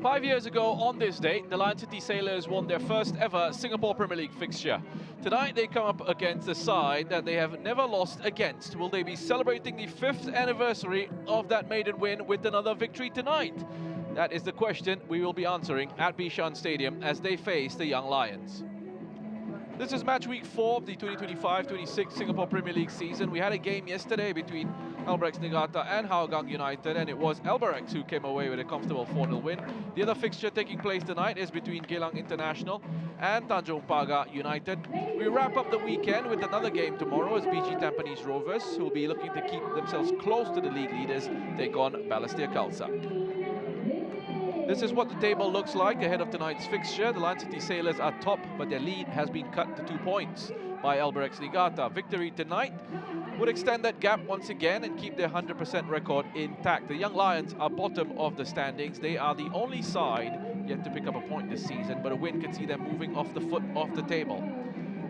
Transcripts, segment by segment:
5 years ago on this date, the Lion City Sailors won their first ever Singapore Premier League fixture. Tonight they come up against a side that they have never lost against. Will they be celebrating the 5th anniversary of that maiden win with another victory tonight? That is the question we will be answering at Bishan Stadium as they face the Young Lions. This is match week 4 of the 2025-26 Singapore Premier League season. We had a game yesterday between Albirex Niigata and Hougang United, and it was Albirex who came away with a comfortable 4-0 win. The other fixture taking place tonight is between Geylang International and Tanjong Pagar United. We wrap up the weekend with another game tomorrow as BG Tampines Rovers, who will be looking to keep themselves close to the league leaders, take on Balestier Khalsa. This is what the table looks like ahead of tonight's fixture. The Lion City Sailors are top, but their lead has been cut to 2 points by Albirex Niigata. Victory tonight would extend that gap once again and keep their 100% record intact. The Young Lions are bottom of the standings. They are the only side yet to pick up a point this season, but a win could see them moving off the foot of the table.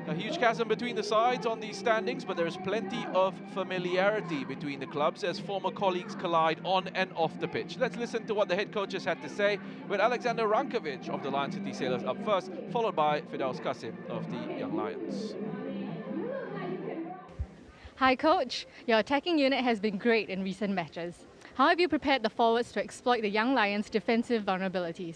A huge chasm between the sides on these standings, but there is plenty of familiarity between the clubs as former colleagues collide on and off the pitch. Let's listen to what the head coaches had to say, with Alexander Rankovic of the Lion City Sailors up first, followed by Firdaus Qasim of the Young Lions. Hi Coach, your attacking unit has been great in recent matches. How have you prepared the forwards to exploit the Young Lions' defensive vulnerabilities?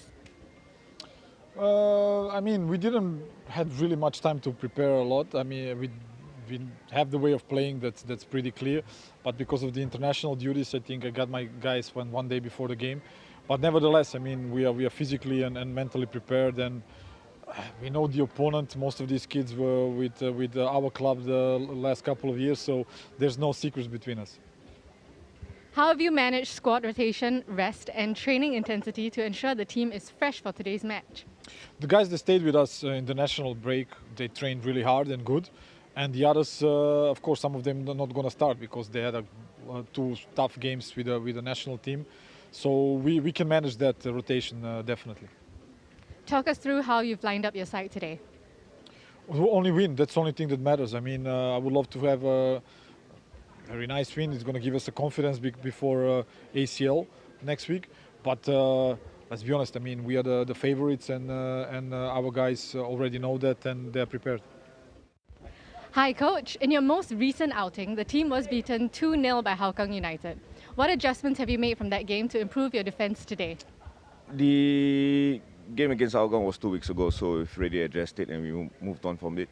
I mean, we didn't have really much time to prepare a lot. I mean, we have the way of playing that's pretty clear. But because of the international duties, I think I got my guys one day before the game. But nevertheless, I mean, we are physically and mentally prepared, and we know the opponent. Most of these kids were with our club the last couple of years, so there's no secrets between us. How have you managed squad rotation, rest and training intensity to ensure the team is fresh for today's match? The guys that stayed with us in the national break, they trained really hard and good. And the others, of course, some of them are not going to start because they had 2 tough games with the national team. So we can manage that rotation, definitely. Talk us through how you've lined up your side today. We'll only win, that's the only thing that matters. I mean, I would love to have a very nice win. It's going to give us the confidence before ACL next week. But let's be honest, I mean, we are the favorites, and our guys already know that and they're prepared. Hi Coach, in your most recent outing, the team was beaten 2-0 by Hougang United. What adjustments have you made from that game to improve your defence today? The game against Hougang was 2 weeks ago, so we've already addressed it and we moved on from it.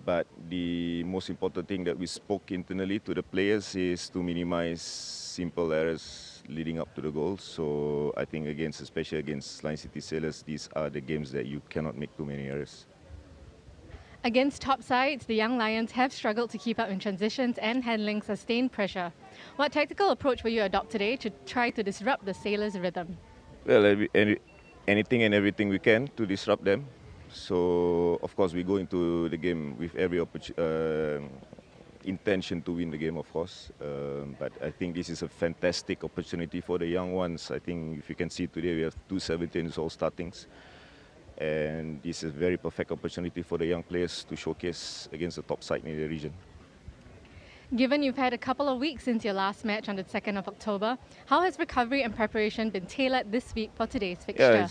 But the most important thing that we spoke internally to the players is to minimize simple errors leading up to the goal. So I think especially against Lion City Sailors, these are the games that you cannot make too many errors. Against top sides, the Young Lions have struggled to keep up in transitions and handling sustained pressure. What tactical approach will you adopt today to try to disrupt the Sailors' rhythm? Well, anything and everything we can to disrupt them. So, of course, we go into the game with every intention to win the game, of course. But I think this is a fantastic opportunity for the young ones. I think if you can see today, we have 2 17-year-old startings. And this is a very perfect opportunity for the young players to showcase against the top side in the region. Given you've had a couple of weeks since your last match on the 2nd of October, how has recovery and preparation been tailored this week for today's fixture? Yeah,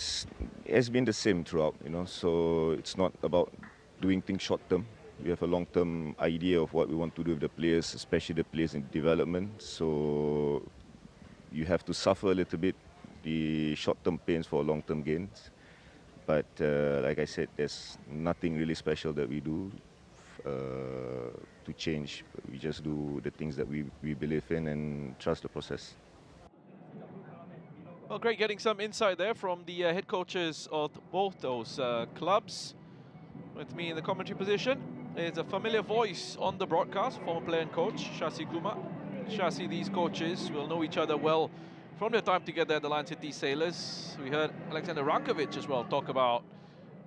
it's been the same throughout, so it's not about doing things short term. We have a long-term idea of what we want to do with the players, especially the players in development. So you have to suffer a little bit the short-term pains for long-term gains. But like I said, there's nothing really special that we do to change. We just do the things that we believe in and trust the process. Well, great getting some insight there from the head coaches of both those clubs. With me in the commentary position is a familiar voice on the broadcast, former player and coach, Shasi Kumar. Shasi, these coaches will know each other well from their time together at the Lion City Sailors. We heard Alexander Rankovic as well talk about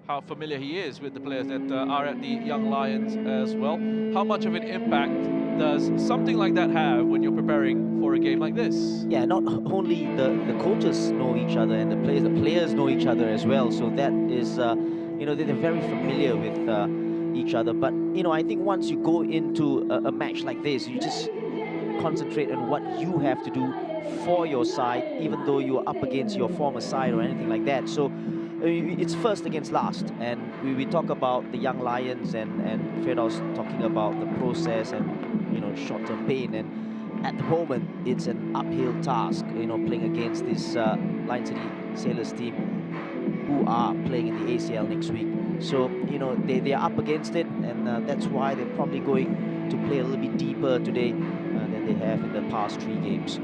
how familiar he is with the players that are at the Young Lions as well. How much of an impact does something like that have when you're preparing for a game like this? Yeah, not only the coaches know each other and the players know each other as well. So that is, they're very familiar with each other. But, I think once you go into a match like this, you just concentrate on what you have to do for your side, even though you're up against your former side or anything like that. So it's first against last, and we talk about the young Lions, and Firdaus talking about the process and short-term pain, and at the moment it's an uphill task, playing against this Lion City Sailors team who are playing in the ACL next week. So they are up against it, and that's why they're probably going to play a little bit deeper today than they have in the past 3 games.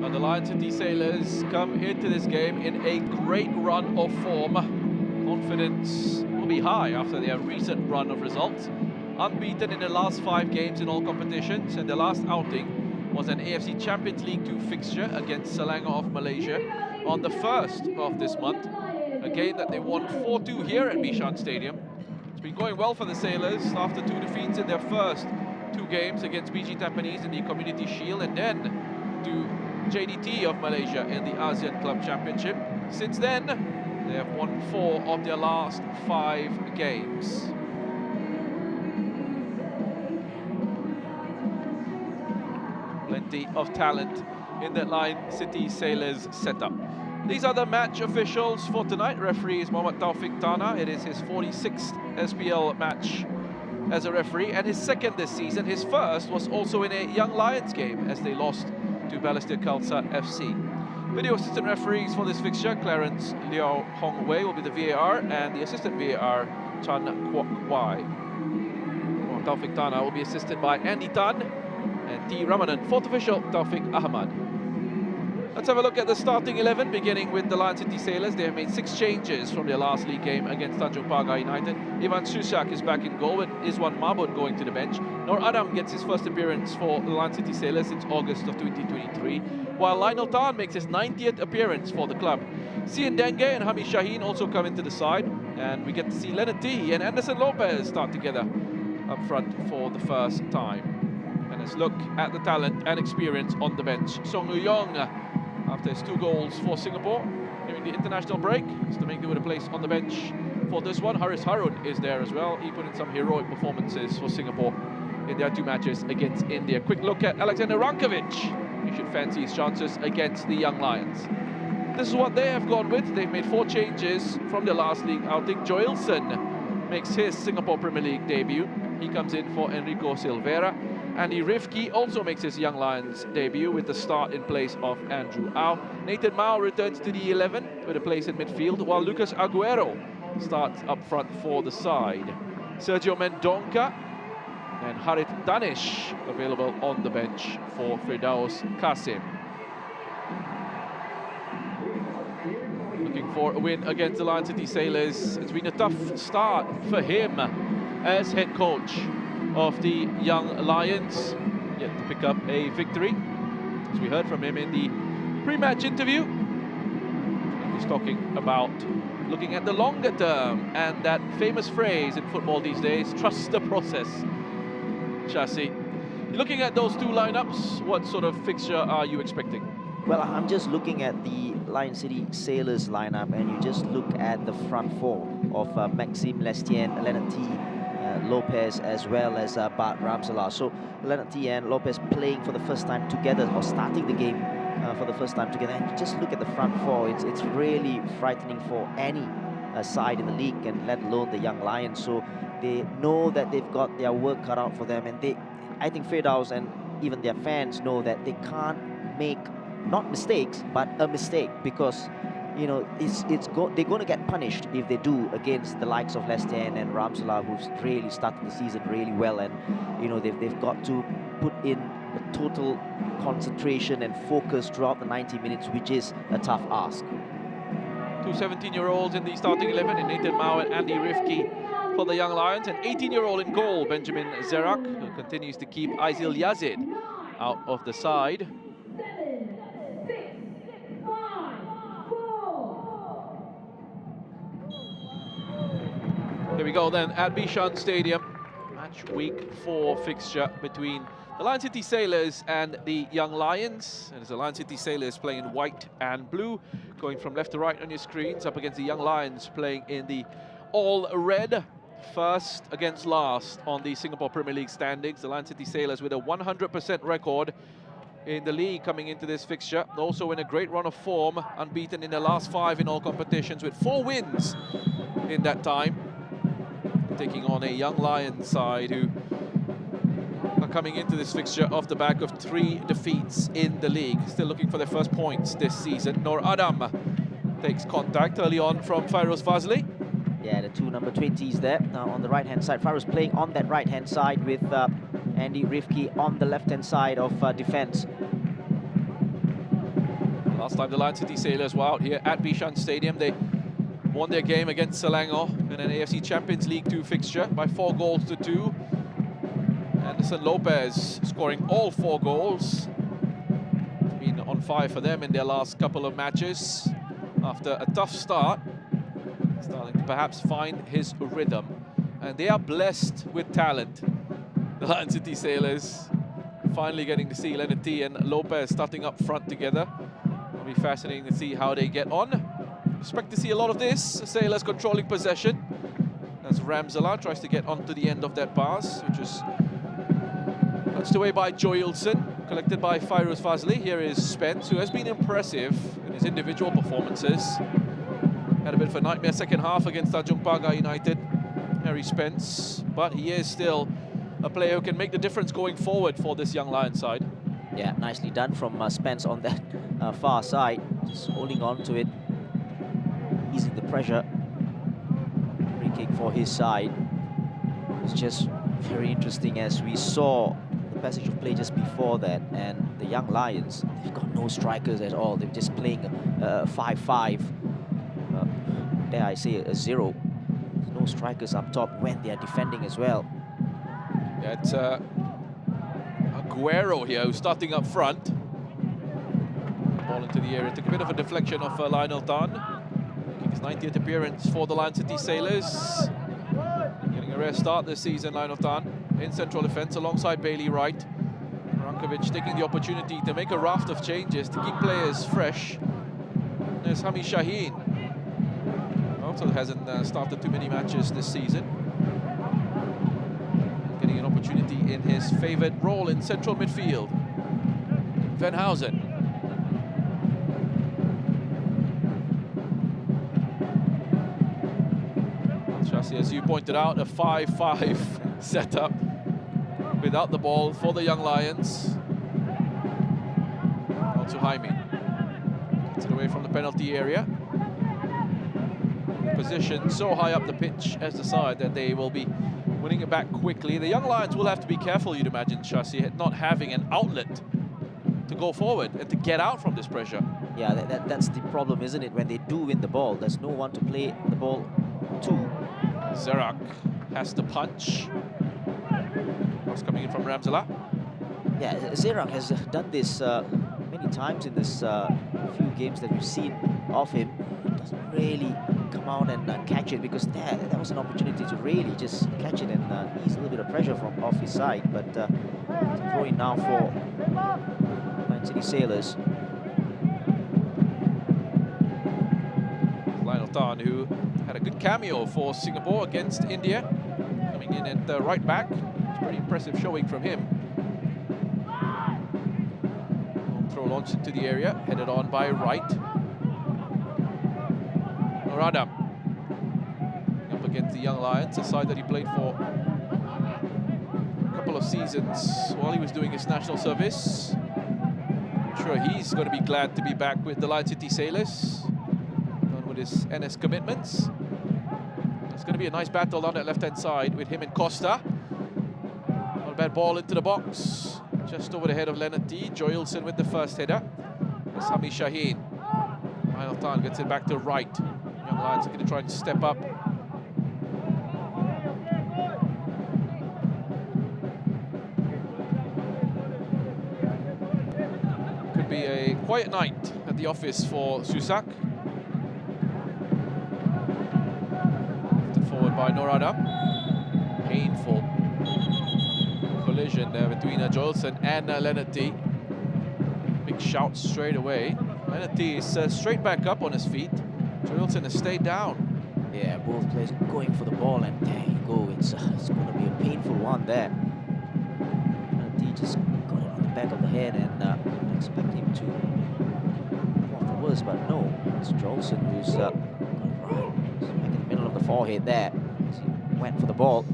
And the Lion City Sailors come into this game in a great run of form. Confidence will be high after their recent run of results. Unbeaten in the last 5 games in all competitions, and the last outing was an AFC Champions League 2 fixture against Selangor of Malaysia on the 1st of this month. A game that they won 4-2 here at Bishan Stadium. It's been going well for the Sailors after 2 defeats in their first 2 games against BG Tampines in the Community Shield, and then to JDT of Malaysia in the ASEAN Club Championship. Since then, they have won 4 of their last 5 games. Plenty of talent in that Lion City Sailors setup. These are the match officials for tonight. Referee is Mohammad Taufik Tana. It is his 46th SPL match as a referee, and his 2nd this season. His first was also in a Young Lions game as they lost to Balestier Khalsa FC. Video assistant referees for this fixture, Clarence Liao Hong Wei will be the VAR, and the assistant VAR, Chan Kwok Wai. Taufik Tana will be assisted by Andy Tan and T. Ramanan. 4th official, Taufik Ahmad. Let's have a look at the starting 11, beginning with the Lion City Sailors. They have made 6 changes from their last league game against Tanjung Pagar United. Ivan Susak is back in goal, with Izwan Mabun going to the bench. Nur Adam gets his first appearance for the Lion City Sailors since August of 2023, while Lionel Tan makes his 90th appearance for the club. Sian Denge and Hamish Shaheen also come into the side, and we get to see Leonard T and Anderson Lopez start together up front for the first time. And let's look at the talent and experience on the bench. Song Uyong, after his 2 goals for Singapore during the international break, is to make the place on the bench for this one. Haris Harun is there as well. He put in some heroic performances for Singapore in their 2 matches against India. Quick look at Alexander Rankovic. He should fancy his chances against the Young Lions. This is what they have gone with. They've made 4 changes from their last league outing. Joelson makes his Singapore Premier League debut. He comes in for Enrico Silveira. Andy Rifki also makes his Young Lions debut with the start in place of Andrew Au. Nathan Mao returns to the 11 with a place in midfield, while Lucas Aguero starts up front for the side. Sergio Mendonca and Harith Danish available on the bench for Firdaus Qasim. Looking for a win against the Lion City Sailors. It's been a tough start for him as head coach of the Young Lions, yet to pick up a victory. As we heard from him in the pre-match interview, he was talking about looking at the longer term and that famous phrase in football these days, trust the process. Chassis, looking at those 2 lineups, what sort of fixture are you expecting? Well, I'm just looking at the Lion City Sailors lineup, and you just look at the front 4 of Maxime Lestien, Leonard T, Lopez, as well as Bart Ramsala. So Leonard T and Lopez playing for the first time together, or starting the game for the first time together. And you just look at the front 4, it's really frightening for any side in the league, and let alone the Young Lions. So they know that they've got their work cut out for them, and I think Firdaus and even their fans know that they can't make not mistakes, but a mistake, because they're going to get punished if they do against the likes of Lestien and Ramsala, who's really started the season really well, and they've got to put in a total concentration and focus throughout the 90 minutes, which is a tough ask. 2 17-year-olds in the starting 11, in Nathan Mao and Andy Rifki for the Young Lions, and 18-year-old in goal, Benjamin Zerak, who continues to keep Aizil Yazid out of the side. Here we go then at Bishan Stadium. Match week 4 fixture between the Lion City Sailors and the Young Lions. And it's the Lion City Sailors playing in white and blue, going from left to right on your screens, up against the Young Lions playing in the all red. First against last on the Singapore Premier League standings. The Lion City Sailors with a 100% record in the league coming into this fixture. Also in a great run of form, unbeaten in the last 5 in all competitions with 4 wins in that time. Taking on a young Lions side who are coming into this fixture off the back of 3 defeats in the league. Still looking for their first points this season. Noor Adam takes contact early on from Fairoz Fazli. Yeah, the 2 number 20s there. Now on the right-hand side, Fairoz playing on that right-hand side with Andy Rifki on the left-hand side of defense. Last time the Lion City Sailors were out here at Bishan Stadium, they won their game against Selangor in an AFC Champions League 2 fixture by 4 goals to 2. Anderson Lopez scoring all 4 goals. It's been on fire for them in their last couple of matches. After a tough start, starting to perhaps find his rhythm. And they are blessed with talent. The Lion City Sailors finally getting to see Leonard T and Lopez starting up front together. It'll be fascinating to see how they get on. Expect to see a lot of this. Sailors controlling possession as Ramzala tries to get onto the end of that pass, which is touched away by Joylson, collected by Fairoz Fazli. Here is Spence, who has been impressive in his individual performances. Had a bit of a nightmare second half against Tanjung Pagar United, Harry Spence, but he is still a player who can make the difference going forward for this young Lion side. Yeah, nicely done from Spence on that far side, just holding on to it, easing the pressure. Free kick for his side. It's just very interesting as we saw the passage of play just before that, and the young Lions, they've got no strikers at all. They're just playing 5-5. Dare I say a 0. There's no strikers up top when they are defending as well. Yeah, it's Aguero here who's starting up front. Ball into the area, took a bit of a deflection of Lionel Tan. Making his 90th appearance for the Lion City Sailors. Getting a rare start this season, Lionel Tan in central defence alongside Bailey Wright. Rankovic taking the opportunity to make a raft of changes to keep players fresh. There's Hami Shaheen. Also hasn't started too many matches this season. Getting an opportunity in his favoured role in central midfield. Venhausen. Chassis, as you pointed out, a 5-5 setup without the ball for the young Lions. On to Jaime. Gets it away from the penalty area. Position so high up the pitch as the side that they will be winning it back quickly. The young Lions will have to be careful, you'd imagine, Chassis, not having an outlet to go forward and to get out from this pressure. Yeah, that's the problem, isn't it? When they do win the ball, there's no one to play the ball to. Zerak has to punch. Cross coming in from Ramzala. Yeah, Zerak has done this many times in this few games that we've seen of him. He doesn't really come out and catch it, because that was an opportunity to really just catch it and ease a little bit of pressure from off his side. But throw in now for Lion City Sailors. Lionel Tan, who had a good cameo for Singapore against India, coming in at the right back. It's pretty impressive showing from him. Throw launched into the area, headed on by Wright. Noor Adam up against the young Lions, a side that he played for a couple of seasons while he was doing his national service. I'm sure he's going to be glad to be back with the Lion City Sailors, done with his NS commitments. It's going to be a nice battle down that left-hand side with him and Costa. Not a bad ball into the box, just over the head of Leonard T. Joylson with the first header. There's Hami Shaheen. Lionel Tan gets it back to Wright. Young Lions are going to try and step up. Could be a quiet night at the office for Susak. Lifted forward by Noor Adam. Painful collision there between Joylson and Leonard T. Big shout straight away. Leonard T is straight back up on his feet. Joylson has stayed down. Yeah, both players going for the ball, and there you go. It's going to be a painful one there. Leonard T just got it on the back of the head and expect him to come off the worst, but no, it's Jolson who's got it right. He's back in the middle of the forehead there. He went for the ball.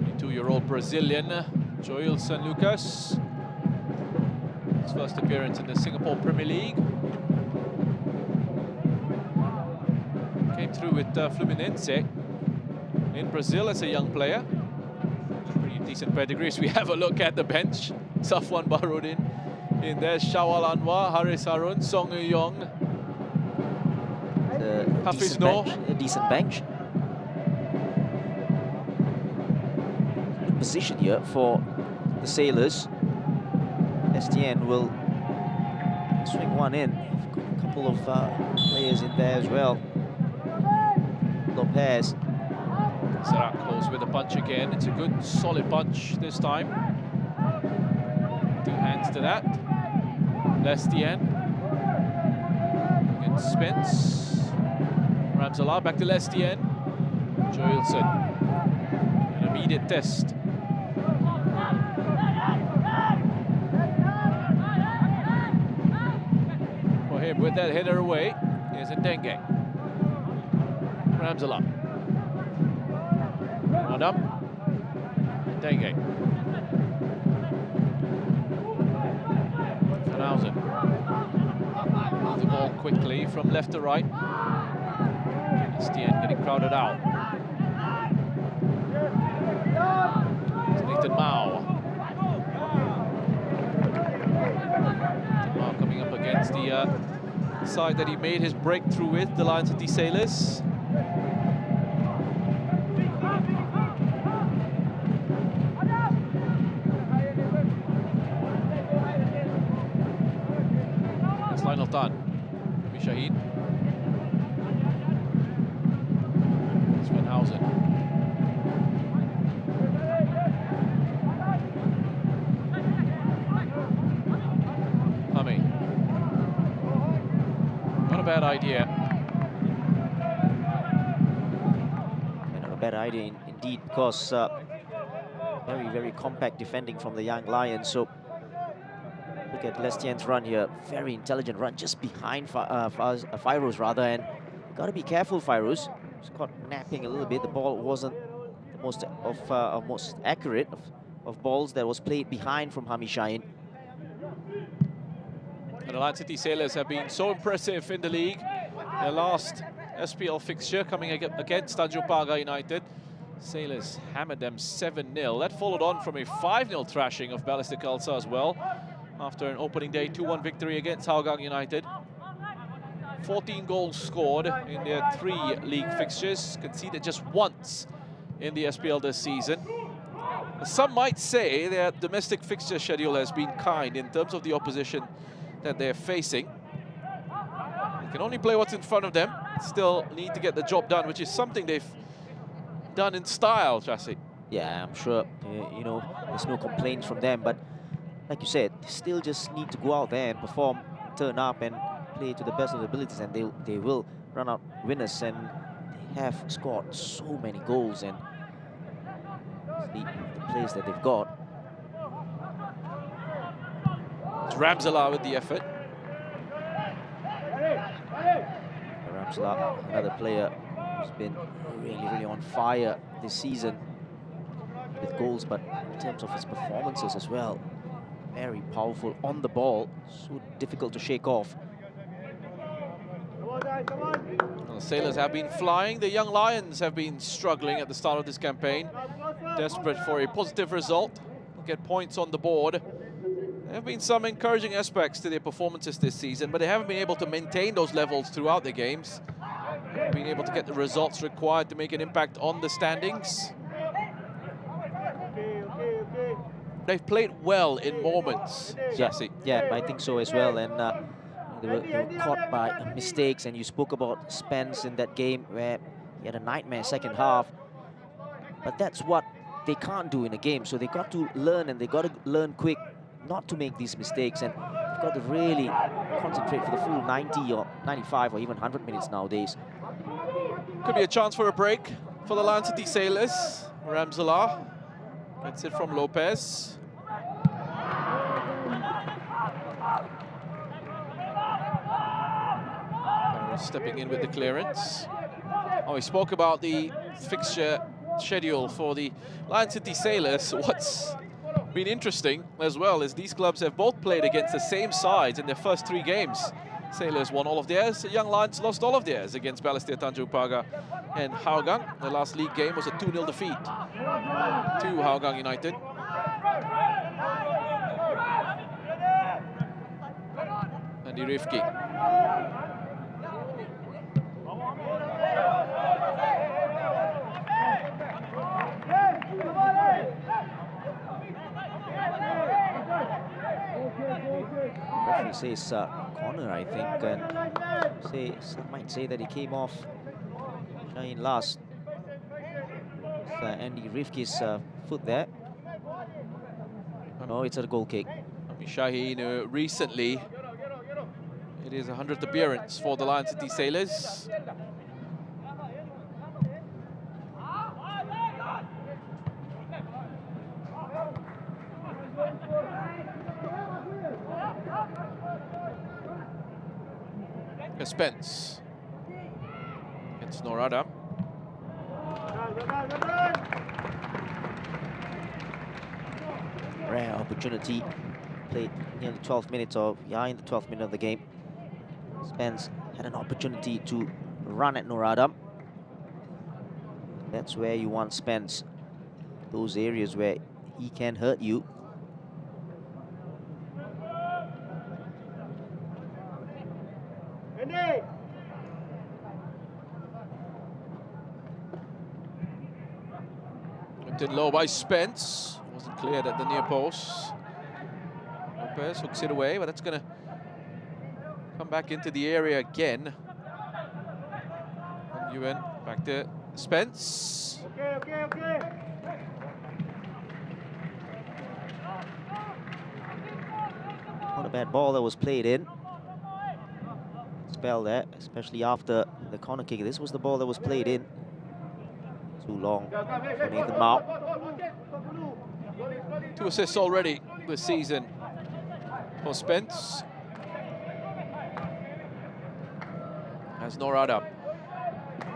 22-year-old Brazilian, Joilson Lucas. His first appearance in the Singapore Premier League. Came through with Fluminense in Brazil as a young player. Pretty decent pedigrees. We have a look at the bench. Safwan Baharudin in there, Shawal Anwar, Haris Harun, Song Yong, Hafiz Noor. A decent bench. Position here for the Sailors. Estienne will swing one in. Got a couple of players in there as well. Lopez. Sarat goes with a punch again. It's a good, solid punch this time. 2 hands to that. Lestienne against Spence. Ramsala back to Lestienne. Joilson. An immediate test. For him with that header away. Here's Ndenge. Ramsala. Run up. Ndenge. Move the ball quickly from left to right. Estienne getting crowded out. It's Nathan Mao. Nathan Mao coming up against the side that he made his breakthrough with, the Lion City Sailors. Lionel Tan, Bishan, Svenhausen. Hami. Not a bad idea. Not a bad idea indeed, because very, very compact defending from the young Lions. So look at Lestienne's run here. Very intelligent run just behind Fairouz rather, and got to be careful, Fairouz. He's caught napping a little bit. The ball wasn't the most accurate of balls that was played behind from Hami Shaheen. And the Lion City Sailors have been so impressive in the league. Their last SPL fixture coming against Tanjung Pagar United. Sailors hammered them 7-0. That followed on from a 5-0 thrashing of Ballistic Khalsa as well, after an opening day 2-1 victory against Hougang United. 14 goals scored in their 3 league fixtures, conceded just once in the SPL this season. Some might say their domestic fixture schedule has been kind in terms of the opposition that they're facing. They can only play what's in front of them, still need to get the job done, which is something they've done in style, Chassis. Yeah, I'm sure, you know, there's no complaints from them, but like you said, they still just need to go out there and perform, turn up and play to the best of their abilities, and they will run out winners, and they have scored so many goals, and the players that they've got. It's Ramsala with the effort. Ramsala, another player who's been really, really on fire this season with goals, but in terms of his performances as well, very powerful on the ball, so difficult to shake off. Well, the Sailors have been flying. The young Lions have been struggling at the start of this campaign, desperate for a positive result, get points on the board. There have been some encouraging aspects to their performances this season, but they haven't been able to maintain those levels throughout the games. Being able to get the results required to make an impact on the standings. They've played well in moments, Jesse. Yeah, I think so as well. And they were caught by mistakes. And you spoke about Spence in that game where he had a nightmare second half. But that's what they can't do in a game. So they got to learn, and they got to learn quick not to make these mistakes. And they've got to really concentrate for the full 90 or 95 or even 100 minutes nowadays. Could be a chance for a break for the Lion City Sailors. Ramsala gets it from Lopez. stepping in with the clearance. Oh, we spoke about the fixture schedule for the Lion City Sailors. What's been interesting as well is these clubs have both played against the same sides in their first 3 games. Sailors won all of theirs, the Young Lions lost all of theirs against Balestier Tanjung Pagar and Hougang. The last league game was a 2-0 defeat to Hougang United. Andy Rifki. Referee says corner, I think, and some might say that he came off Shaheen last. It's, Andy Rifki's foot there. No, it's a goal kick. Shaheen, recently, it is 100th appearance for the Lion City Sailors. Spence against Norada. Rare opportunity. Played nearly 12 minutes of, in the 12th minute of the game. Spence had an opportunity to run at Norada. That's where you want Spence. Those areas where he can hurt you. Lifted low by Spence. Wasn't cleared at the near post. Lopez hooks it away, but that's going to come back into the area again. Nguyen back to Spence. Okay. Not a bad ball that was played in. Spell there, especially after the corner kick. This was the ball that was played in. Too long for Nathan Mao. 2 assists already this season for Spence. As Norada.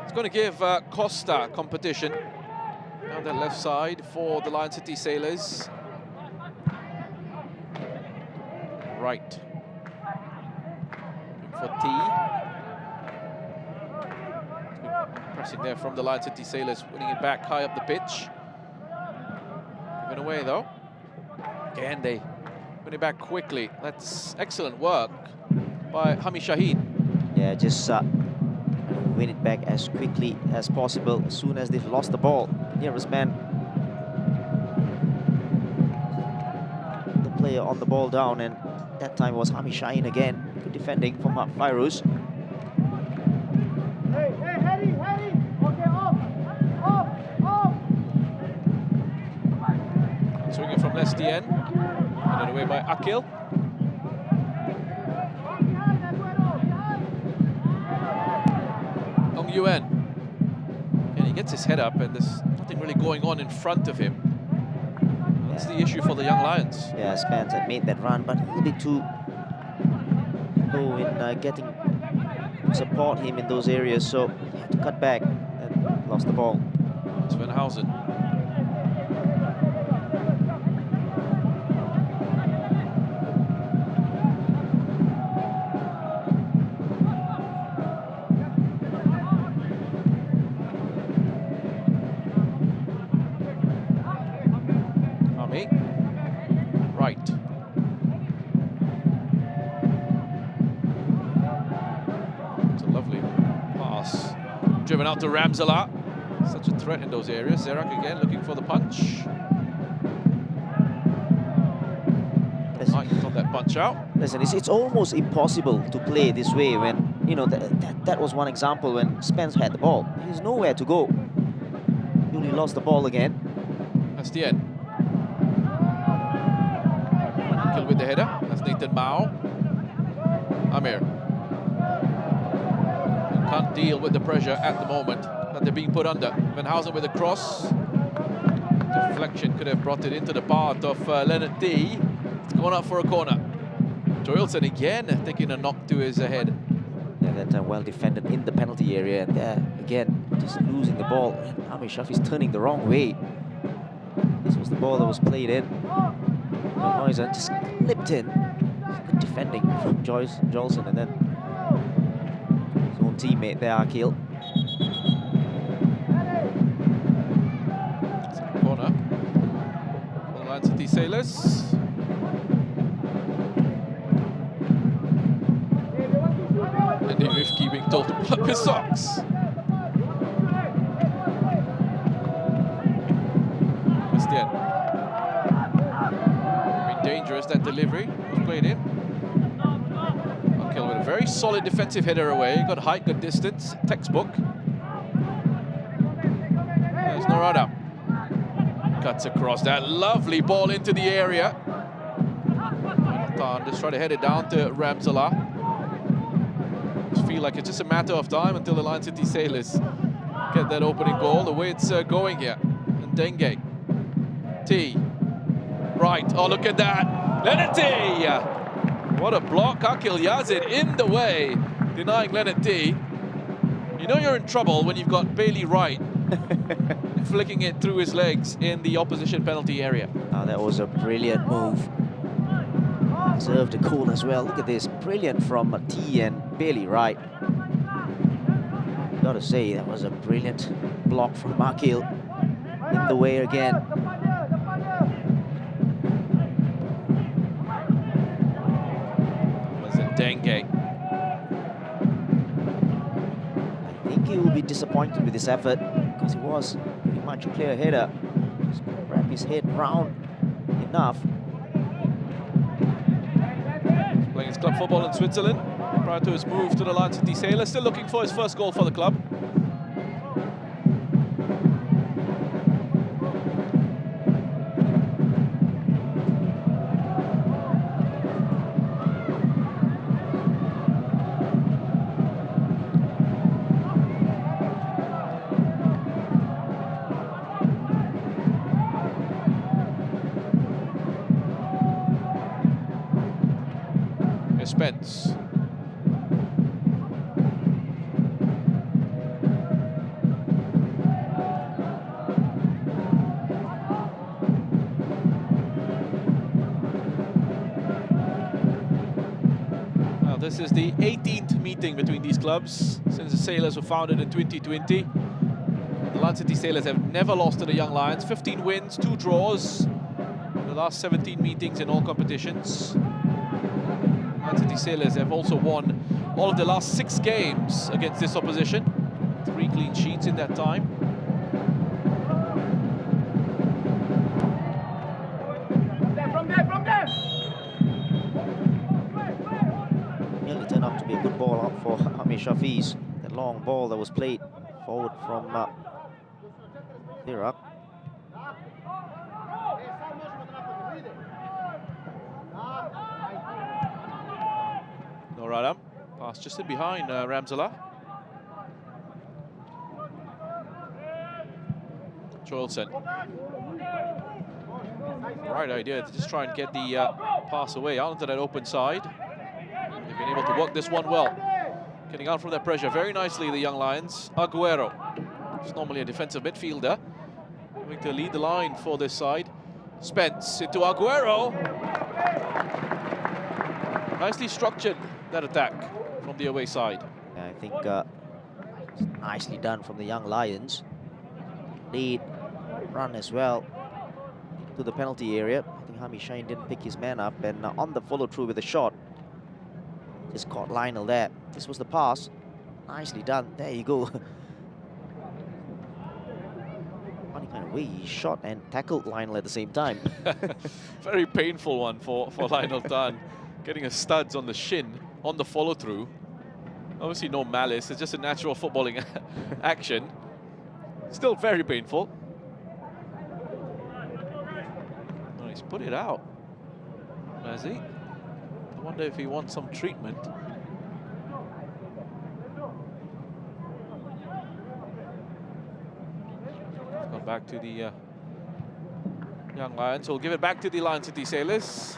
It's going to give Costa competition on the left side for the Lion City Sailors. Right. For T. Pressing there from the Lion City Sailors, winning it back high up the pitch. Given away though. Again, they win it back quickly. That's excellent work by Hami Shaheen. Yeah, just win it back as quickly as possible as soon as they've lost the ball. Nearest man, the player on the ball down, and that time was Hami Shaheen again. Good defending from Fairuz. Swinging from Lestien, headed away by Akil. Nguyen. And he gets his head up and there's nothing really going on in front of him. That's the issue for the Young Lions. Yeah, Spence had made that run, but a little bit too low in getting to support him in those areas, so he had to cut back and lost the ball. Svenhausen. Right. It's a lovely pass. Driven out to Ramzala. Such a threat in those areas. Zerak again looking for the punch. Might got that punch out. Listen, it's almost impossible to play this way when, you know, that was one example when Spence had the ball. There's nowhere to go. He only lost the ball again. That's the end. Kill with the header. That's Nathan Mao. Amir. Can't deal with the pressure at the moment that they're being put under. Venhausen with a cross. Deflection could have brought it into the path of Leonard D. It's gone up for a corner. Joelson again taking a knock to his head. And that well defended in the penalty area, and there again just losing the ball. And Ahmed Shafi's turning the wrong way. This was the ball that was played in. Noiser just clipped in. Good defending from Jolson, and then his own teammate there, Akil. Corner. For the Man City Sailors. And Rifki being told to pull up his socks. Christian. Dangerous, that delivery was played in. Akil with a very solid defensive header away. Got height, got distance. Textbook. There's Norada. Cuts across that lovely ball into the area. Tan just try to head it down to Ramzala. Just feel like it's just a matter of time until the Lion City Sailors get that opening goal. The way it's going here. And Dengue. T. Right, oh look at that. Leonard T. What a block. Akil Yazid in the way, denying Leonard T. You know you're in trouble when you've got Bailey Wright flicking it through his legs in the opposition penalty area. Oh, that was a brilliant move. Deserved a goal as well. Look at this, brilliant from T and Bailey Wright. Gotta say, that was a brilliant block from Akil. In the way again. Dengue. I think he will be disappointed with this effort because it was pretty much a clear header. Just wrap his head round enough. He's playing his club football in Switzerland prior to his move to the Lion City Sailors. Still looking for his first goal for the club. Spence. Now this is the 18th meeting between these clubs since the Sailors were founded in 2020. The Lion City Sailors have never lost to the Young Lions. 15 wins, 2 draws in the last 17 meetings in all competitions. Man City Sailors have also won all of the last 6 games against this opposition. 3 clean sheets in that time. Nearly turned out to be a good ball out for Ahmed Shafiz. That long ball that was played forward from Iraq. Noradam, pass just in behind Ramzala. Joelson. Right idea to just try and get the pass away out into that open side. They've been able to work this one well. Getting out from that pressure very nicely, the Young Lions. Aguero, who's normally a defensive midfielder, going to lead the line for this side. Spence into Aguero. Nicely structured, that attack from the away side. Yeah, I think nicely done from the Young Lions. Lead run as well to the penalty area. I think Hami Shine didn't pick his man up, and on the follow through with a shot, just caught Lionel there. This was the pass. Nicely done. There you go. Funny kind of way he shot and tackled Lionel at the same time. Very painful one for Lionel Tan. Getting a studs on the shin on the follow through. Obviously no malice, it's just a natural footballing action. Still very painful. Oh, he's put it out. Has he? I wonder if he wants some treatment. Gone back to the Young Lions. We'll give it back to the Lion City Sailors.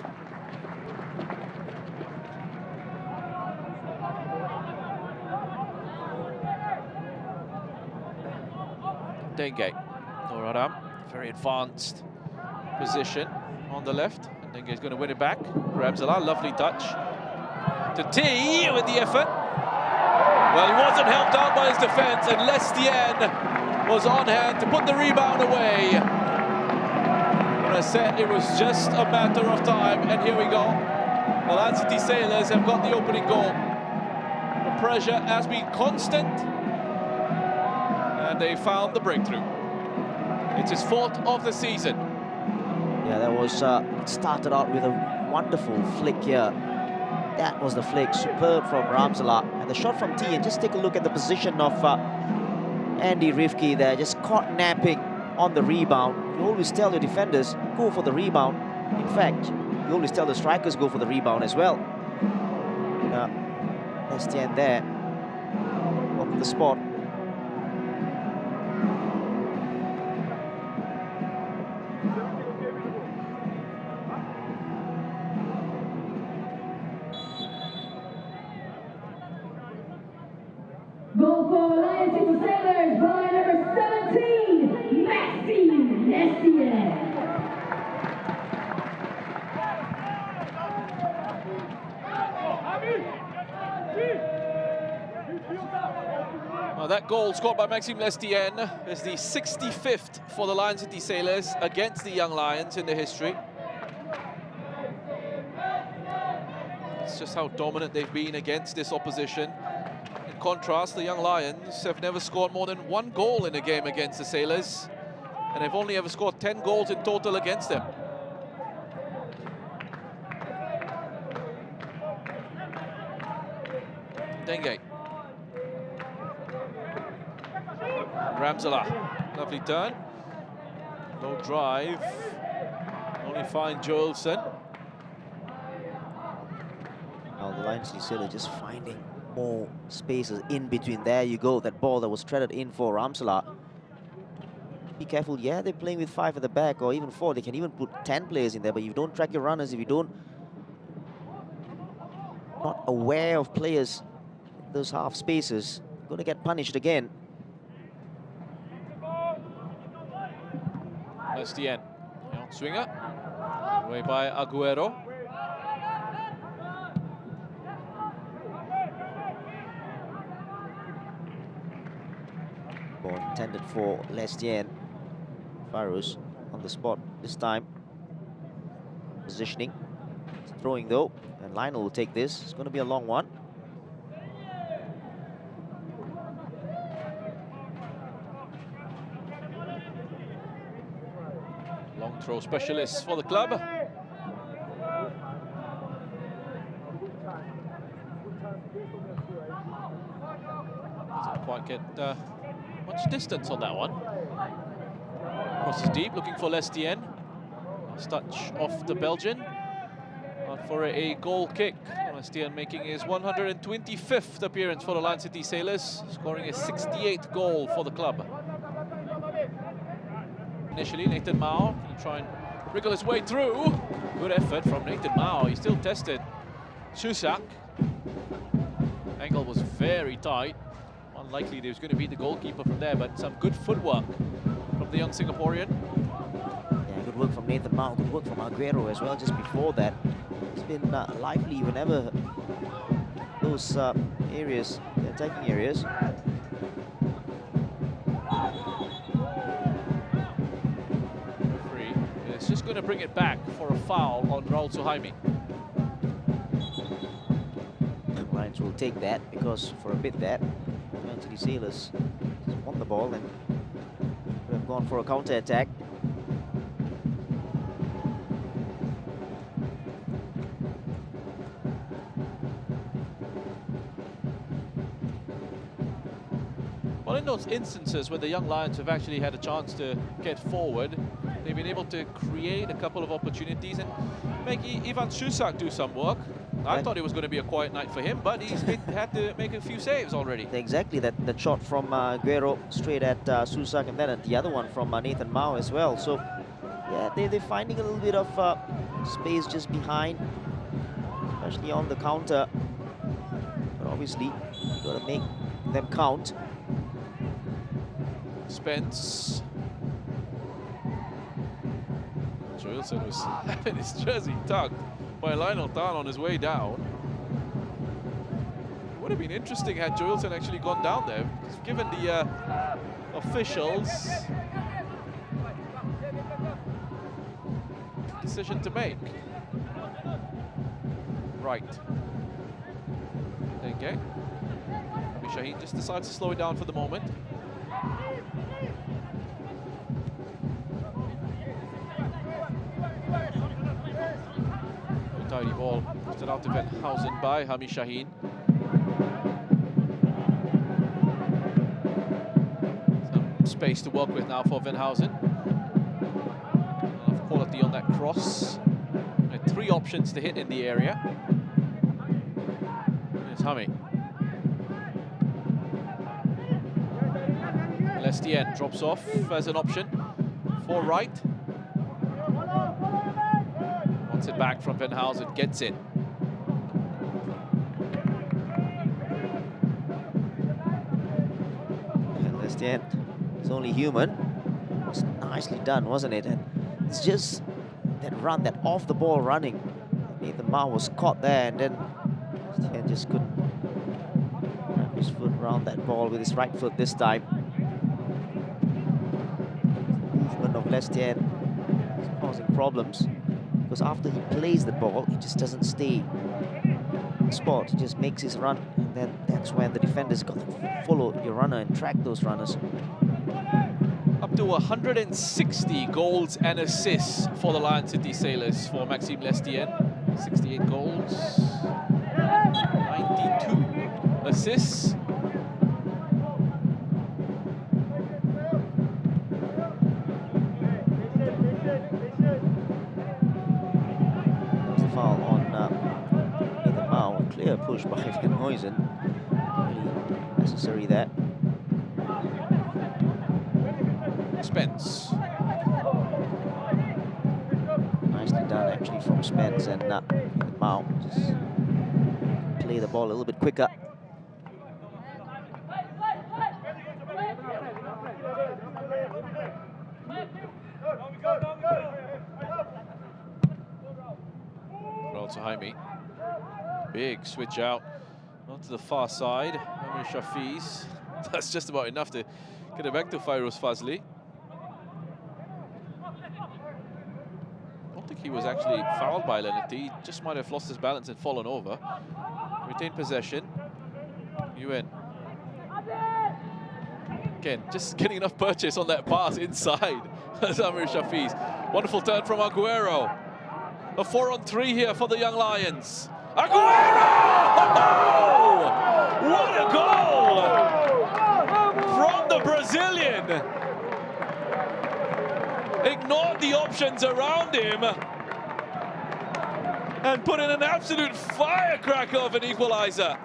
Denge. Noraram, very advanced position on the left. And Denge's going to win it back. Ramzala, lovely touch. To T with the effort. Well, he wasn't helped out by his defense, and Lestien was on hand to put the rebound away. When I said it was just a matter of time, and here we go. The Lion City Sailors have got the opening goal. The pressure has been constant, and they found the breakthrough. It's his fourth of the season. Yeah, that was started out with a wonderful flick here. That was the flick, superb from Ramzala. And the shot from T, and just take a look at the position of Andy Rifki there, just caught napping on the rebound. You always tell your defenders, go for the rebound. In fact, you always tell the strikers, go for the rebound as well. Lestien there, on the spot. Goal for Lion City Sailors by number 17, Maxime Lestien. Well, that goal scored by Maxime Lestien is the 65th for the Lion City Sailors against the Young Lions in the history. It's just how dominant they've been against this opposition. In contrast, the Young Lions have never scored more than one goal in a game against the Sailors, and they've only ever scored 10 goals in total against them. Denge. Ramzala, lovely turn. Low drive. Only find Joelson. Now the Lion City Sailors just finding more spaces in between. There you go, that ball that was threaded in for Ramzala. Be careful, yeah, they're playing with 5 at the back, or even 4. They can even put 10 players in there, but if you don't track your runners, if you don't, not aware of players in those half spaces, you're going to get punished again. Lestien, swinger, away by Aguero. Ball intended for Lestien. Farus on the spot this time. Positioning. It's throwing though, and Lionel will take this. It's going to be a long one. Long throw specialist for the club. Doesn't quite get much distance on that one. Crosses deep, looking for Lestien. Last touch off the Belgian. Out for a goal kick. Lestien making his 125th appearance for the Lion City Sailors, scoring a 68th goal for the club. Initially, Nathan Mao can try and wriggle his way through. Good effort from Nathan Mao. He still tested Shusak. Angle was very tight. Unlikely there was going to be the goalkeeper from there, but some good footwork from the young Singaporean. Yeah, good work from Nathan Mao, good work from Aguero as well just before that. It's been lively whenever those areas, the attacking areas. Free. It's just going to bring it back for a foul on Raul Suhaimi. Lions will take that because for a bit that the Sailors won the ball and would have gone for a counter attack. Well, in those instances where the Young Lions have actually had a chance to get forward, they've been able to create a couple of opportunities and make Ivan Shusak do some work. I thought it was going to be a quiet night for him, but he's had to make a few saves already. Exactly, that shot from Aguero straight at Shusak, and then the other one from Nathan Mao as well. So, yeah, they're finding a little bit of space just behind, especially on the counter. But obviously, you got to make them count. Spence. Joelson was having his jersey tugged by Lionel Tan on his way down. It would have been interesting had Joelson actually gone down there, because given the officials' decision to make. Right. Okay. Shaheen just decides to slow it down for the moment. Tidy ball lifted out to Venhausen by Hami Shaheen. Some space to work with now for Venhausen. Enough quality on that cross. And 3 options to hit in the area. Here's Hami. Lestien drops off as an option for right. Wants it back from Venhausen, gets it. And Lestien is only human. It was nicely done, wasn't it? And it's just that run, that off the ball running. Nathan Ma was caught there, and then Lestien just couldn't wrap his foot around that ball with his right foot this time. Movement of Lestien is causing problems, because after he plays the ball, he just doesn't stay in the spot. He just makes his run, and then that's when the defenders got to follow your runner and track those runners. Up to 160 goals and assists for the Lion City Sailors for Maxime Lestien. 68 goals, 92 assists. Foul on Nathan Mao. A clear push by Venhausen. Really necessary there. Spence. Nicely done actually from Spence, and Mao just play the ball a little bit quicker. To Jaime. Big switch out onto the far side. Amir Shafiz. That's just about enough to get it back to Fairoz Fazli. I don't think he was actually fouled by Leonard. He just might have lost his balance and fallen over. Retain possession. UN. Again, just getting enough purchase on that pass inside. That's Amir Shafiz. Wonderful turn from Aguero. A 4-on-3 here for the Young Lions. Aguero! Oh, what a goal from the Brazilian. Ignored the options around him and put in an absolute firecracker of an equalizer.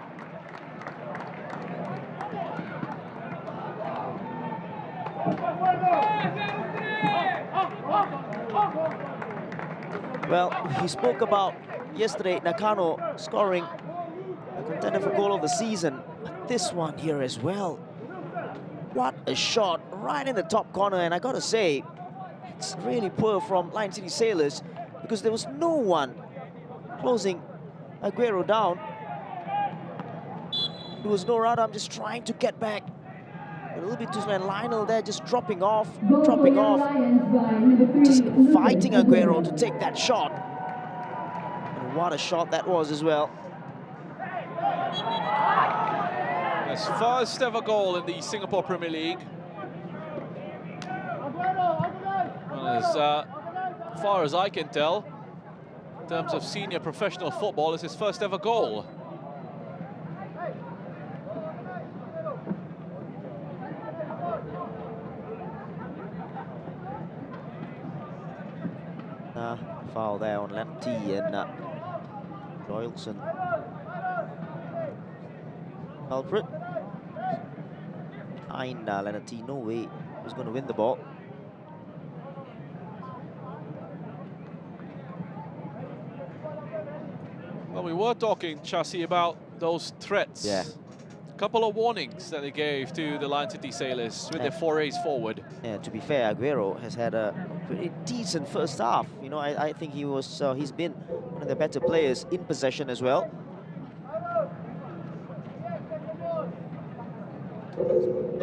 Well, he spoke about yesterday Nakano scoring a contender for goal of the season, but this one here as well. What a shot right in the top corner, and I gotta say, it's really poor from Lion City Sailors, because there was no one closing Aguero down. There was no Radam just trying to get back. A little bit too slow, and Lionel there just dropping off, just fighting Aguero to take that shot. And what a shot that was as well. His first ever goal in the Singapore Premier League. And as far as I can tell, in terms of senior professional football, it's his first ever goal. Foul there on Lemty and Joelson. Culprit. Behind Leonard T, no way he was going to win the ball. Well, we were talking, Chassis, about those threats. Yeah. Couple of warnings that they gave to the Lion City Sailors with their forays forward. Yeah, to be fair, Aguero has had a pretty decent first half. You know, I think he's been one of the better players in possession as well.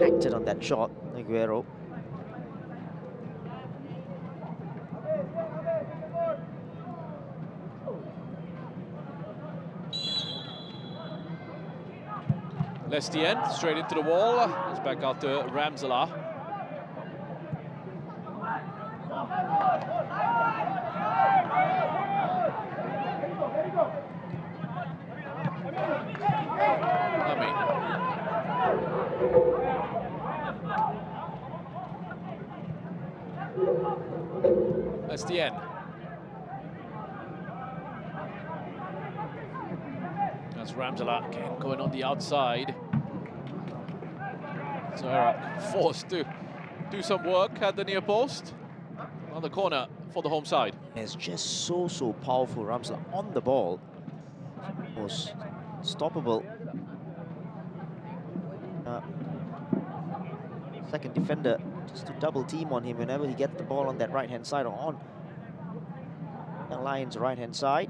Acted on that shot, Aguero. Lestien straight into the wall. It's back out to Ramsala. Lestien. That's Ramsala again going on the outside. Zerak forced to do some work at the near post. On the corner for the home side. It's just so powerful. Ramsala on the ball was stoppable. Second defender just to double team on him whenever he gets the ball on that right hand side or on the Lions' right hand side.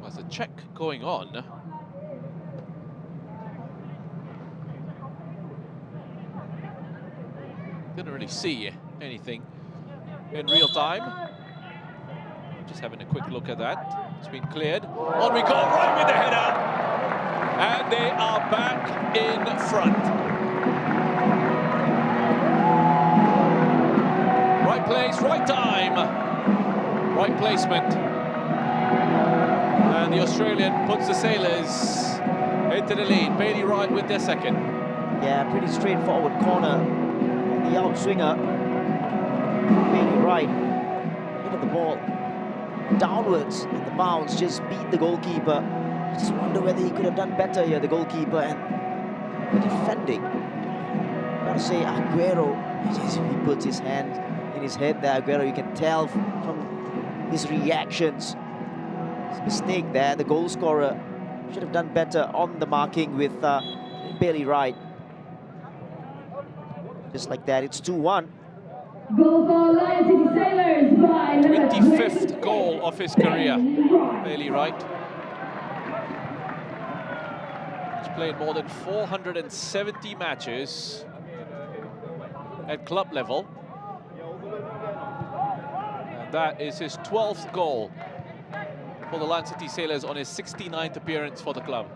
There's a check going on. Didn't really see anything in real time. Just having a quick look at that. It's been cleared. On we go, right with the header. And they are back in front. Right place, right time. Right placement. And the Australian puts the Sailors into the lead. Bailey Wright with their second. Yeah, pretty straightforward corner. The outswinger, Bailey Wright, hit of the ball downwards, and the bounce just beat the goalkeeper. I just wonder whether he could have done better here, the goalkeeper, and the defending. Gotta say, Aguero, he puts his hand in his head there. Aguero, you can tell from his reactions. Mistake there. The goal scorer should have done better on the marking with Bailey Wright. Just like that, it's 2-1. Goal for Lion City Sailors by number 25th goal of his career, Bailey Wright. He's played more than 470 matches at club level. And that is his 12th goal for the Lion City Sailors on his 69th appearance for the club.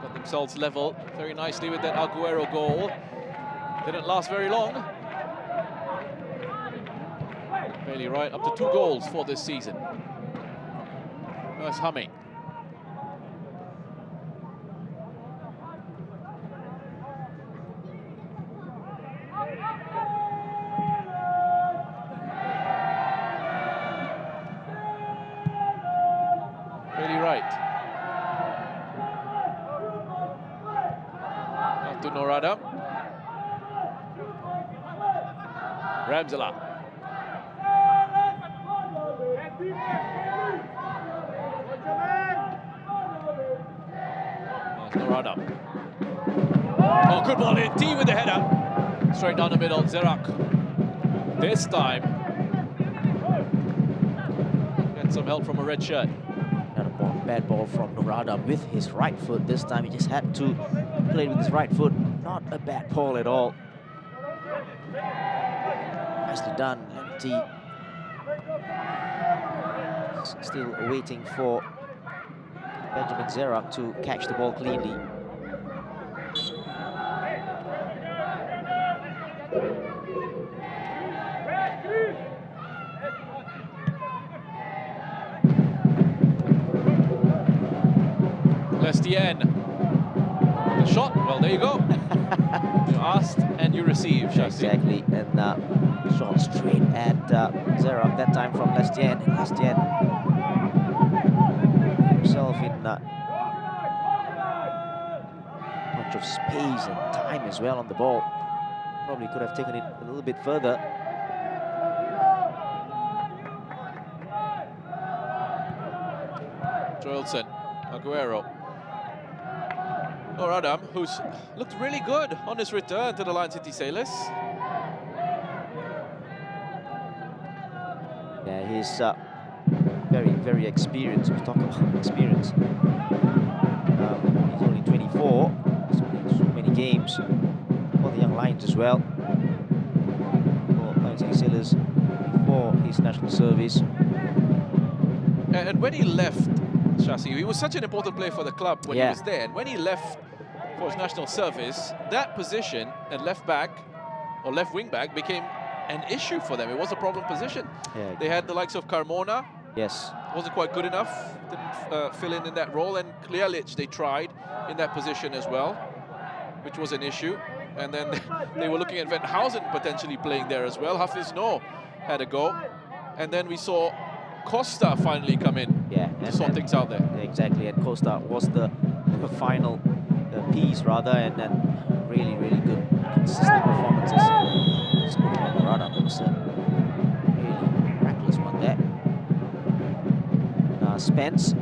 Got themselves level very nicely with that Aguero goal. Didn't last very long. Bailey Wright up to 2 goals for this season. That's humming. Bailey Wright. Out to Norada. Ramsala. That's Norada. Oh, good ball in. T with the header. Straight down the middle. Zerak. This time. Get some help from a red shirt. Bad ball from Norada with his right foot. This time he just had to play with his right foot. Not a bad ball at all. Nicely done, Lemty. Still waiting for Benjamin Zerak to catch the ball cleanly. Lestienne. The shot, well, there you go. You asked and you received, Shasi. Exactly, and shot straight at Zera, that time from Lestienne. Lestienne himself in bunch of space and time as well on the ball. Probably could have taken it a little bit further. Joelson, Aguero. Noradam, who's looked really good on his return to the Lion City Sailors. Yeah, he's very, very experienced. We talk about experience. He's only 24. He's played so many games for the Young Lions as well. For Lion City Sailors before his national service. And when he left, Shasi, he was such an important player for the club when he was there. And when he left for his national service, that position at left back or left wing back became an issue for them. It was a problem position. Yeah. They had the likes of Carmona. Yes. Wasn't quite good enough. Didn't fill in that role. And Klialic, they tried in that position as well, which was an issue. And then they were looking at Venhausen potentially playing there as well. Hafiz Noor had a go. And then we saw Costa finally come in to sort things out there. Exactly, and Costa was the final piece rather, and then really, really good, consistent performances. That was a really miraculous one there. Spence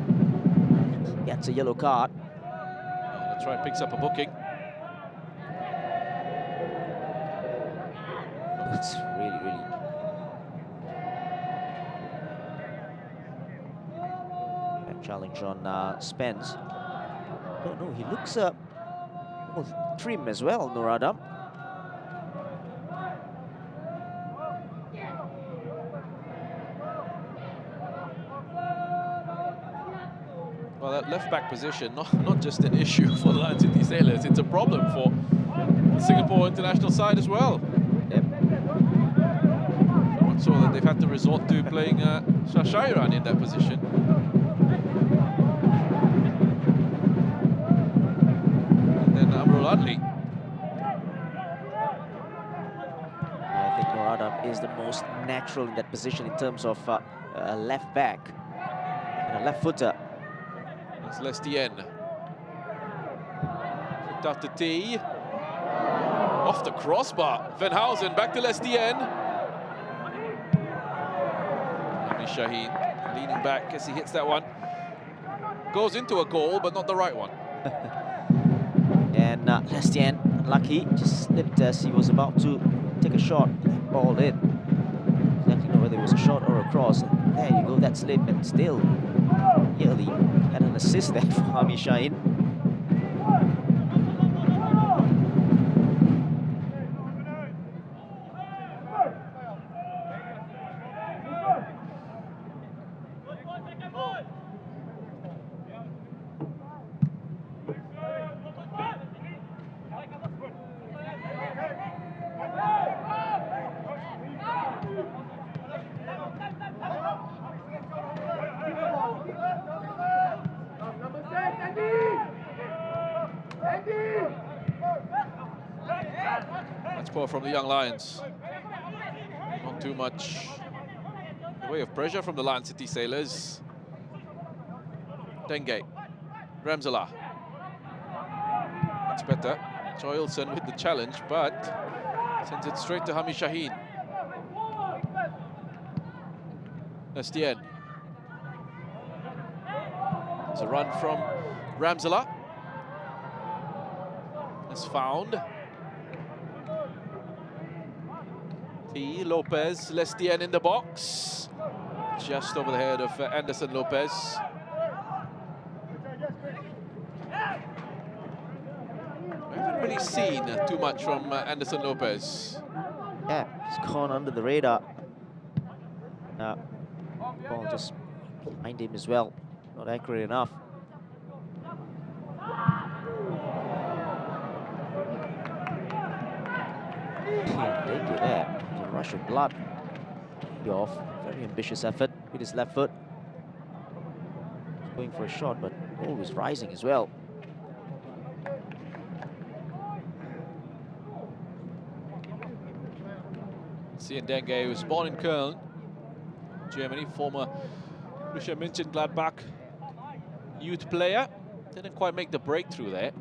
gets a yellow card. That's right, picks up a booking. It's really, really. Challenge on Spence. Don't know, he looks trim as well, Noradam. Well, that left-back position, not just an issue for the Lion City Sailors, it's a problem for the Singapore international side as well. Yep. So much so that they've had to resort to playing Shashairan in that position. Adli. I think Noradam is the most natural in that position in terms of a left back and a left footer. It's Lestienne. Kicked out to T. Off the crossbar. Venhausen back to Lestienne. Ami Shaheen leaning back as he hits that one. Goes into a goal, but not the right one. And Lestienne, unlucky, just slipped as he was about to take a shot. Ball in. Exactly know whether it was a shot or a cross. And there you go, that slip, and still nearly had an assist there for Ami Shaheen. From the Young Lions. Not too much in the way of pressure from the Lion City Sailors. Denge, Ramzala. That's better. Joelson with the challenge, but sends it straight to Hami Shaheen. Lestienne. It's a run from Ramzala. It's found. T. Lopez, Lestienne in the box. Just over the head of Anderson Lopez. We haven't really seen too much from Anderson Lopez. Yeah, he's gone under the radar. Ball just behind him as well. Not accurate enough. Danger there. A rush of blood. Off. Very ambitious effort with his left foot. going for a shot, but always rising as well. Sian Denge was born in Köln, Germany, former Borussia Mönchengladbach youth player. Didn't quite make the breakthrough there.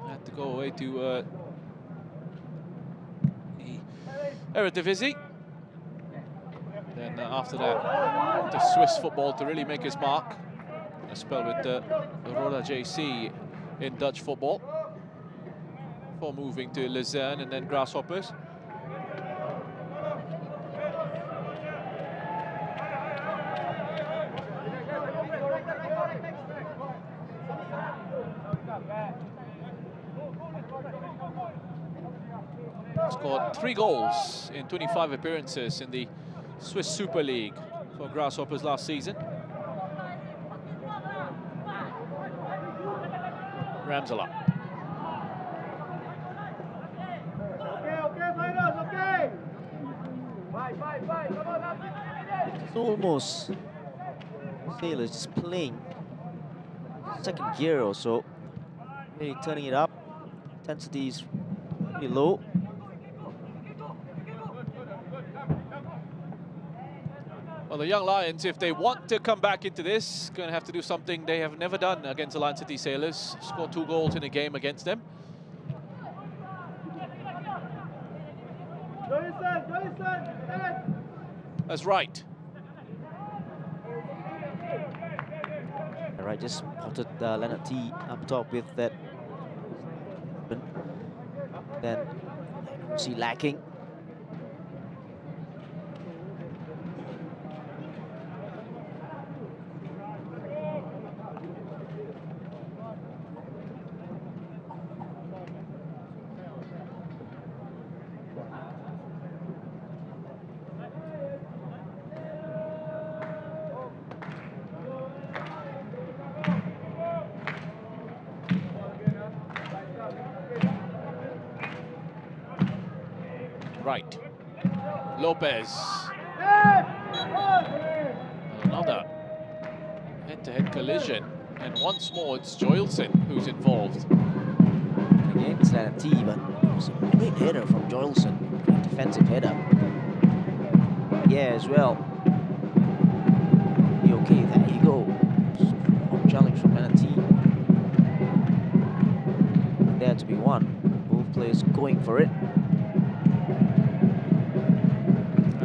Had to go away to the Eredivisie. Then after that, to Swiss football to really make his mark. A spell with Roda JC in Dutch football. Before moving to Luzern and then Grasshoppers. Scored 3 goals in 25 appearances in the Swiss Super League for Grasshoppers last season. Ramsala. It's almost Sailors just playing second gear or so, really turning it up. Intensity is pretty low. Well, the Young Lions, if they want to come back into this, going to have to do something they have never done against the Lion City Sailors. Scored 2 goals in a game against them. That's right. Right, just spotted Leonard T up top with that. Then see lacking. Right. Lopez. Another head-to-head collision. And once more, it's Joelson who's involved. Again, it's Leonard T, but it was a great header from Joelson. Great defensive header. Yeah, as well. Be okay, there you go. Strong challenge from Leonard T. There to be won. Both players going for it.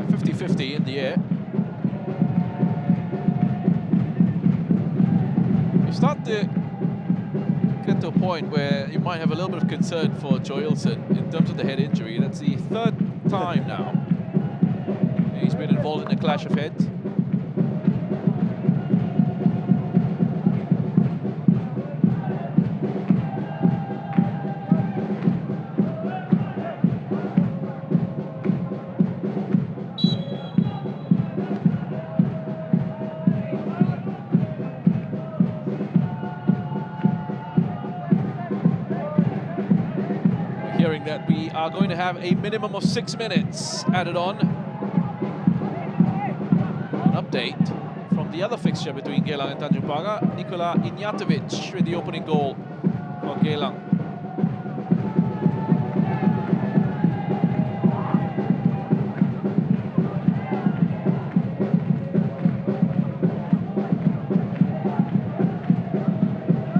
50-50 in the air. You start to get to a point where you might have a little bit of concern for Joelson in terms of the head injury. That's the 3rd time now he's been involved in a clash of heads. Hearing that we are going to have a minimum of 6 minutes added on. An update from the other fixture between Geylang and Tanjung Pagar. Nikola Ignjatovic with the opening goal for Geylang.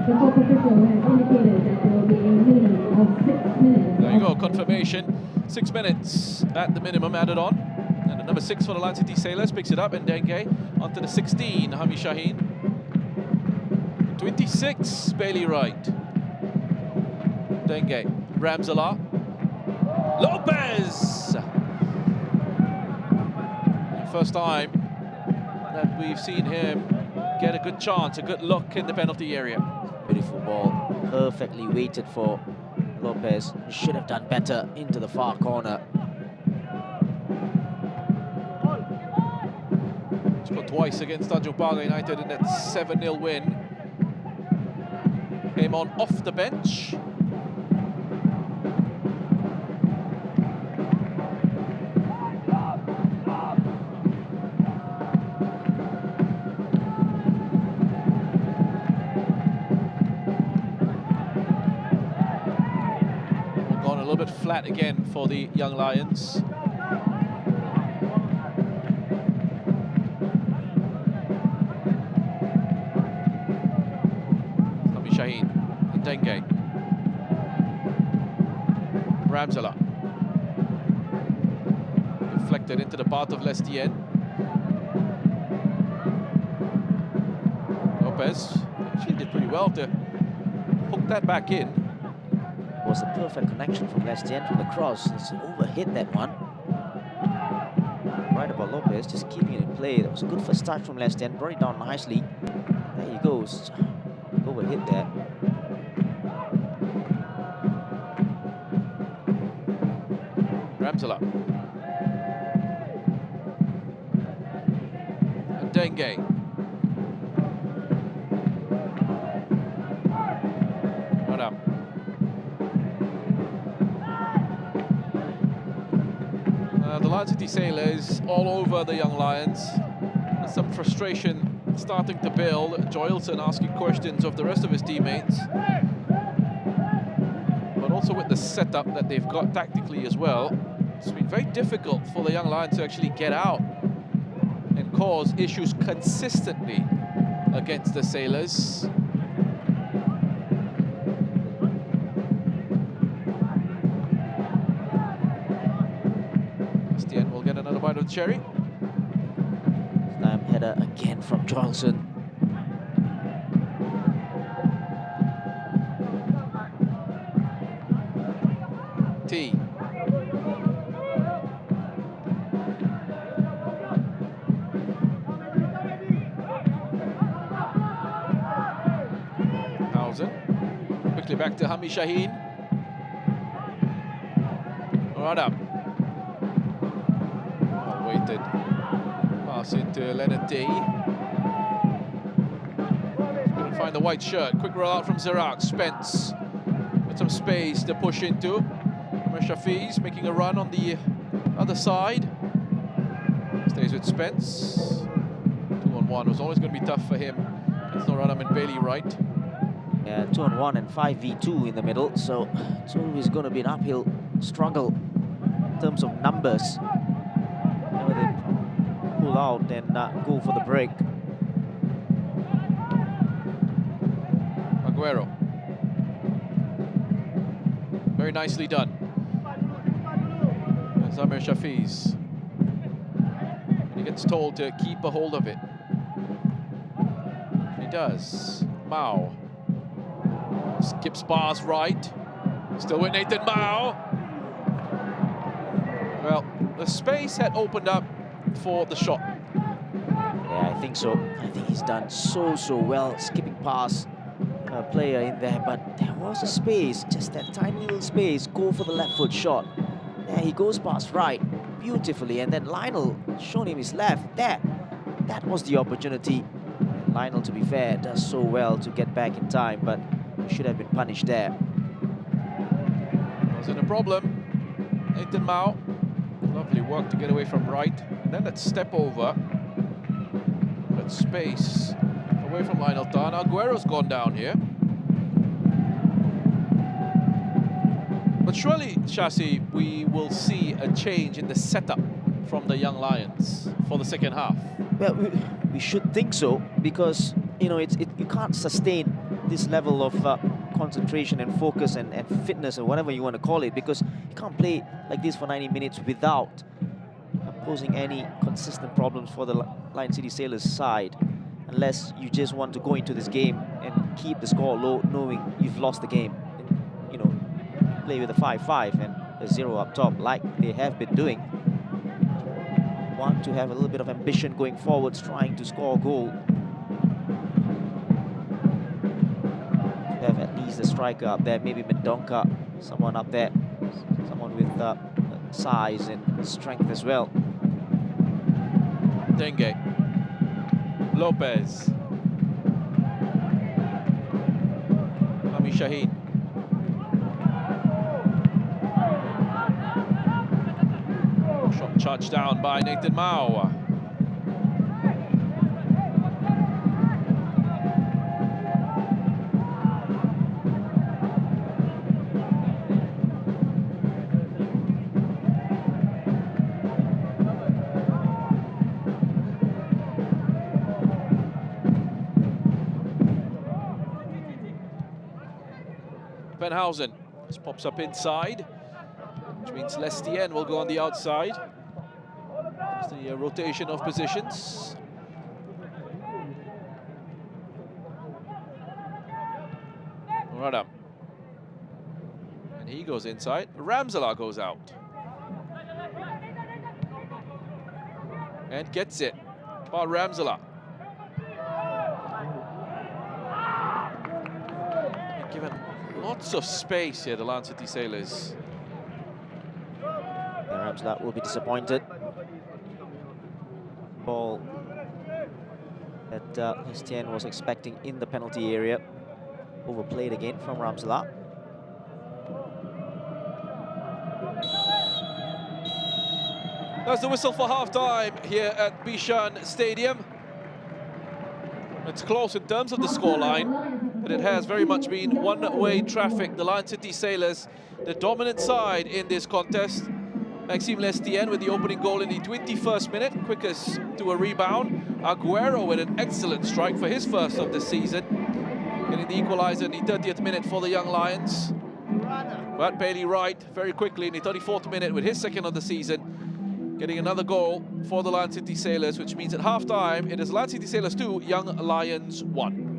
The fourth official has indicated that there will be a minimum of 6 minutes. There you go, confirmation. 6 minutes at the minimum added on. And the number 6 for the Lion City Sailors picks it up, and Denge onto the 16, Hami Shaheen. 26, Bailey Wright. Denge, Ramsala. Lopez! First time that we've seen him get a good chance, a good look in the penalty area. Beautiful ball, perfectly weighted for Lopez. Should have done better into the far corner. Scored twice against Tanjung Pagar United in that 7-0 win. Came on off the bench. a little bit flat again for the Young Lions. Sami Shaheen, Denge, Ramsala. Deflected into the path of Lestien. Lopez actually did pretty well to hook that back in. It was a perfect connection from Lestien from the cross. It's overhit that one. Right about Lopez, just keeping it in play. That was a good first touch from Lestien. Brought it down nicely. There he goes. Overhit there. Ramsala. And Denge. Right up. The Lion City Sailors all over the Young Lions. There's some frustration starting to build. Joylson asking questions of the rest of his teammates. But also with the setup that they've got tactically as well. It's been very difficult for the Young Lions to actually get out and cause issues consistently against the Sailors. Lestien will get another bite of the cherry. Slam header again from Joylson. T. Quickly back to Sami Shaheen. Right up. Well weighted. Pass into Leonard D. Couldn't find the white shirt. Quick roll out from Zirak. Spence with some space to push into. Shafiz making a run on the other side. Stays with Spence. 2-on-1 was always going to be tough for him. It's no run and Bailey right. Yeah, 2-on-1 and 5v2 in the middle, so it's always going to be an uphill struggle in terms of numbers. Whenever they pull out and go for the break. Aguero. Very nicely done. And Samir Shafiz. He gets told to keep a hold of it. He does. Mao. Skips pass right. Still with Nathan Mao. Well, the space had opened up for the shot. Yeah, I think so. I think he's done so well skipping past a player in there, but there was a space, just that tiny little space. Go for the left foot shot. There he goes past right beautifully, and then Lionel showed him his left. That was the opportunity. And Lionel, to be fair, does so well to get back in time, but should have been punished there. Wasn't a problem. Nathan Mao, lovely work to get away from right. And then that step over. That space away from Lionel Tan. Aguero's gone down here. But surely, Shasi, we will see a change in the setup from the Young Lions for the second half. Well, we should think so, because you know you can't sustain this level of concentration and focus and fitness or whatever you want to call it, because you can't play like this for 90 minutes without posing any consistent problems for the Lion City Sailors side, unless you just want to go into this game and keep the score low, knowing you've lost the game. You know, play with a 5-5 and a 0 up top like they have been doing. Want to have a little bit of ambition going forwards, trying to score a goal. Have at least a striker up there, maybe Mendonca, someone up there, someone with size and strength as well. Denge. Lopez. Sami Shaheen. Shot charged down by Nathan Mao. Penhausen just pops up inside, which means Lestien will go on the outside. It's the rotation of positions. Murada. And he goes inside. Ramsala goes out. And gets it. By Ramsala. Given lots of space here, the Lion City Sailors. And Ramslat will be disappointed. Ball that Lestien was expecting in the penalty area. Overplayed again from Ramslat. That's the whistle for half-time here at Bishan Stadium. It's close in terms of the scoreline, but it has very much been one-way traffic. The Lion City Sailors, the dominant side in this contest. Maxime Lestien with the opening goal in the 21st minute, quickest to a rebound. Aguero with an excellent strike for his first of the season, getting the equaliser in the 30th minute for the Young Lions. But Bailey Wright very quickly in the 34th minute with his second of the season, getting another goal for the Lion City Sailors, which means at half-time it is Lion City Sailors 2, Young Lions 1.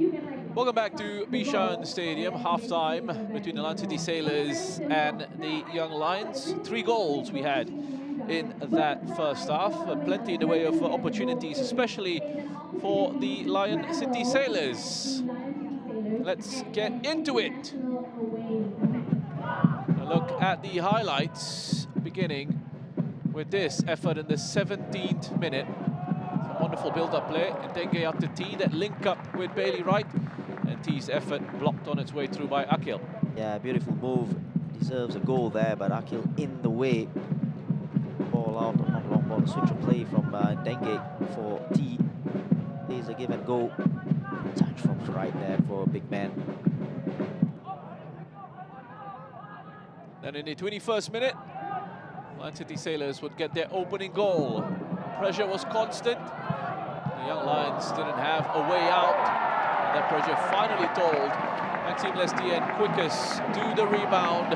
Welcome back to Bishan Stadium, half-time between the Lion City Sailors and the Young Lions. 3 goals we had in that first half. Plenty in the way of opportunities, especially for the Lion City Sailors. Let's get into it. A look at the highlights, beginning with this effort in the 17th minute. Some wonderful build-up play. Dengue up to T, that link up with Bailey Wright. And T's effort blocked on its way through by Akil. Yeah, beautiful move. Deserves a goal there, but Akil in the way. Ball out, not long ball, switch of play from Dengue for T. There's a give and go. Touch from right there for a big man. Then in the 21st minute, Lion City Sailors would get their opening goal. Pressure was constant. The Young Lions didn't have a way out. And that pressure finally told. Maxime Lestien quickest to the rebound,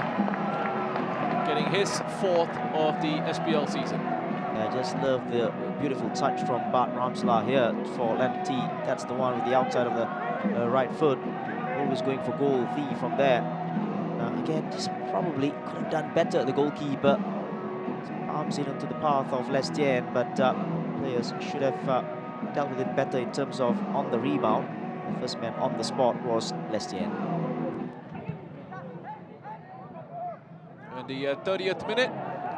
getting his 4th of the SPL season. Yeah, I just love the beautiful touch from Bart Ramselaar here for Leonard T. That's the one with the outside of the right foot. Always going for goal V from there. Again, just probably could have done better at the goalkeeper. Arms in onto the path of Lestien, but players should have dealt with it better in terms of on the rebound. The first man on the spot was Lestien. In the 30th minute,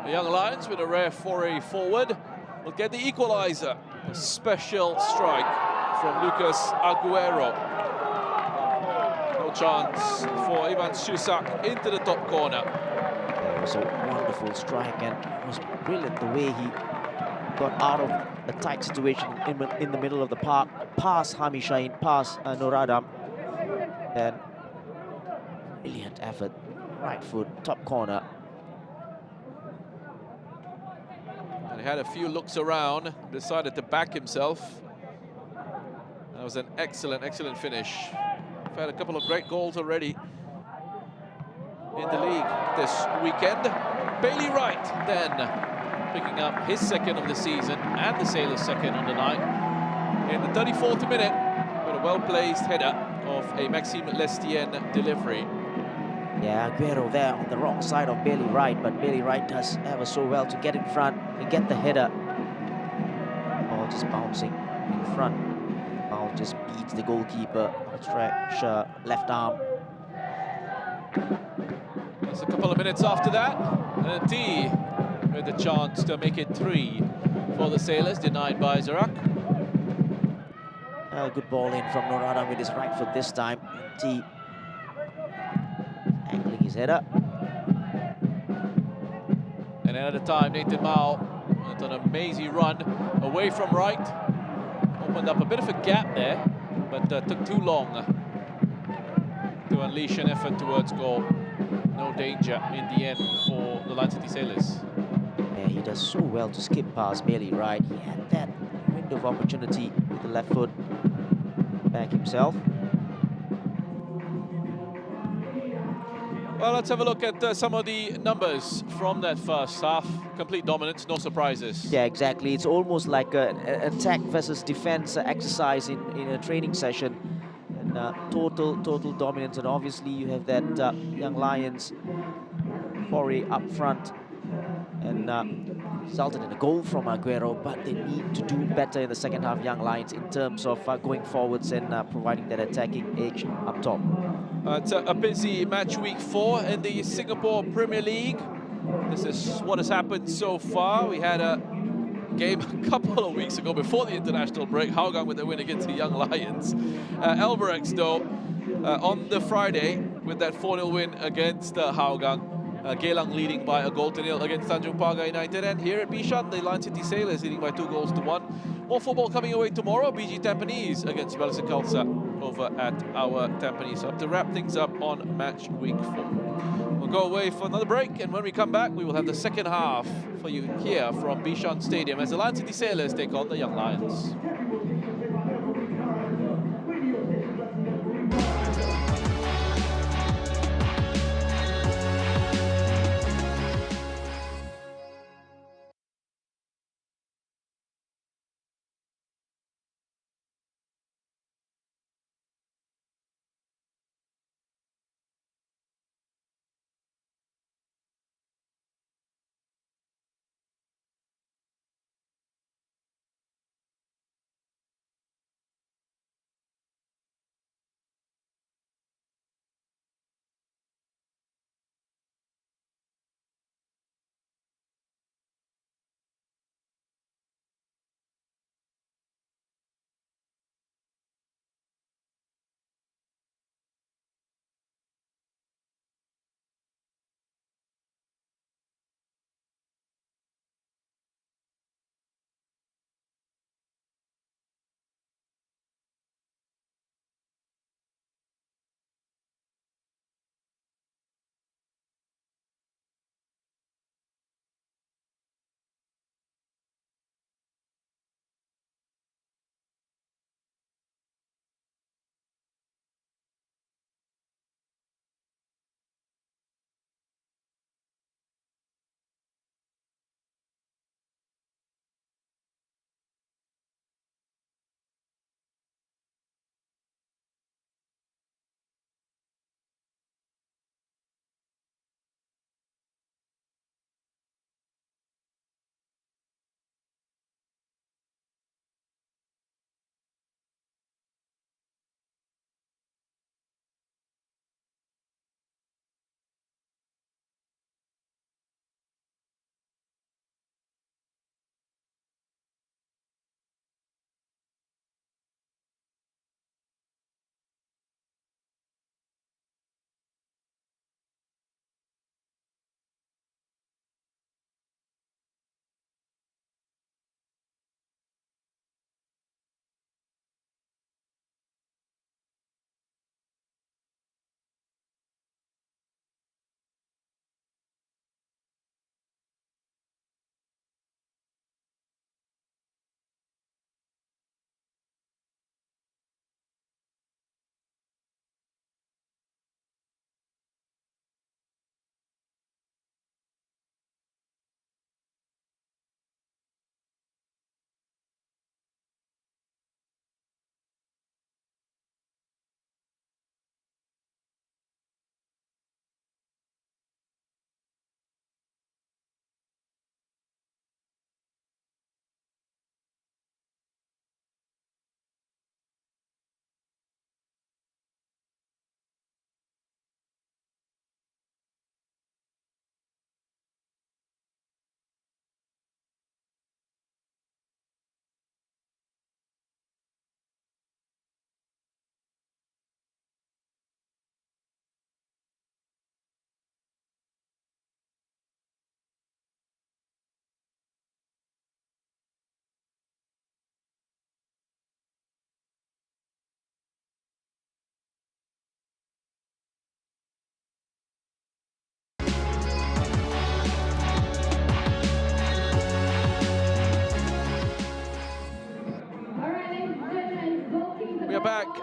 the Young Lions, with a rare foray forward, will get the equaliser. A special strike from Lucas Aguero. No chance for Ivan Susak into the top corner. It was a wonderful strike, and it was brilliant the way he got out of a tight situation in the middle of the park, past Hamishain, past Noradam. Then brilliant effort, right foot, top corner. And he had a few looks around, decided to back himself. That was an excellent, excellent finish. We've had a couple of great goals already in the league this weekend. Bailey Wright then picking up his 2nd of the season and the Sailors' 2nd on the night. In the 34th minute, with a well-placed header of a Maxime Lestien delivery. Yeah, Aguero there on the wrong side of Bailey Wright, but Bailey Wright does ever so well to get in front and get the header. Ball just bouncing in front. Ball just beats the goalkeeper. Stretch left arm. Just a couple of minutes after that, and T with the chance to make it 3 for the Sailors, denied by Zarak. Good ball in from Noradam with his right foot this time. T angling his header. And at the time, Nathan Mao went on a mazy run away from Wright. Opened up a bit of a gap there, but took too long to unleash an effort towards goal. No danger in the end for the Lion City Sailors. Yeah, he does so well to skip past Bailey Wright. He had that window of opportunity with the left foot. Back himself. Well, let's have a look at some of the numbers from that first half. Complete dominance, no surprises. Yeah, exactly. It's almost like an attack versus defense exercise in a training session. And total dominance. And obviously you have that Young Lions foray up front. And resulted in a goal from Aguero, but they need to do better in the second half, Young Lions, in terms of going forwards and providing that attacking edge up top. It's a busy match week 4 in the Singapore Premier League. This is what has happened so far. We had a game a couple of weeks ago before the international break, Hougang with the win against the Young Lions. Albirex, though, on the Friday with that 4-0 win against Hougang. Geylang leading by a 1-0 against Tanjung Pagar United, and here at Bishan, the Lion City Sailors leading by 2-1. More football coming away tomorrow. BG Tampines against Melissa Khalsa over at our Tampines Hub to wrap things up on match week 4. We'll go away for another break, and when we come back, we will have the second half for you here from Bishan Stadium as the Lion City Sailors take on the Young Lions.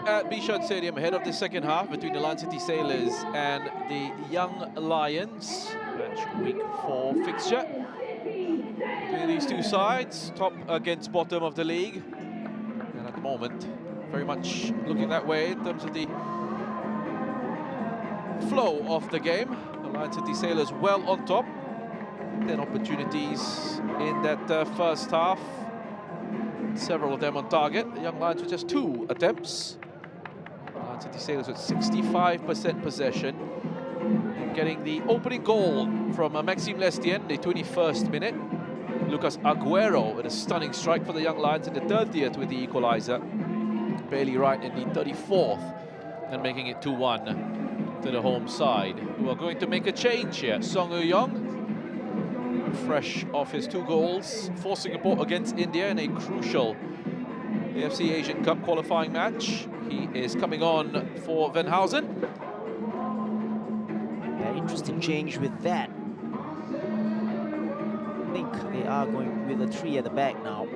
at Bishan Stadium ahead of the second half between the Lion City Sailors and the Young Lions. Match week 4 fixture between these two sides, top against bottom of the league. And at the moment, very much looking that way in terms of the flow of the game. The Lion City Sailors well on top. 10 opportunities in that first half. Several of them on target. The Young Lions with just 2 attempts. Lion City Sailors with 65% possession. And getting the opening goal from Maxime Lestien, the 21st minute. Lucas Aguero with a stunning strike for the Young Lions in the 30th with the equaliser. Bailey Wright in the 34th and making it 2-1 to the home side, who are going to make a change here. Song Eui-yong, fresh off his 2 goals for Singapore against India in a crucial AFC Asian Cup qualifying match. He is coming on for Venhausen. An interesting change with that. I think they are going with a 3 at the back now.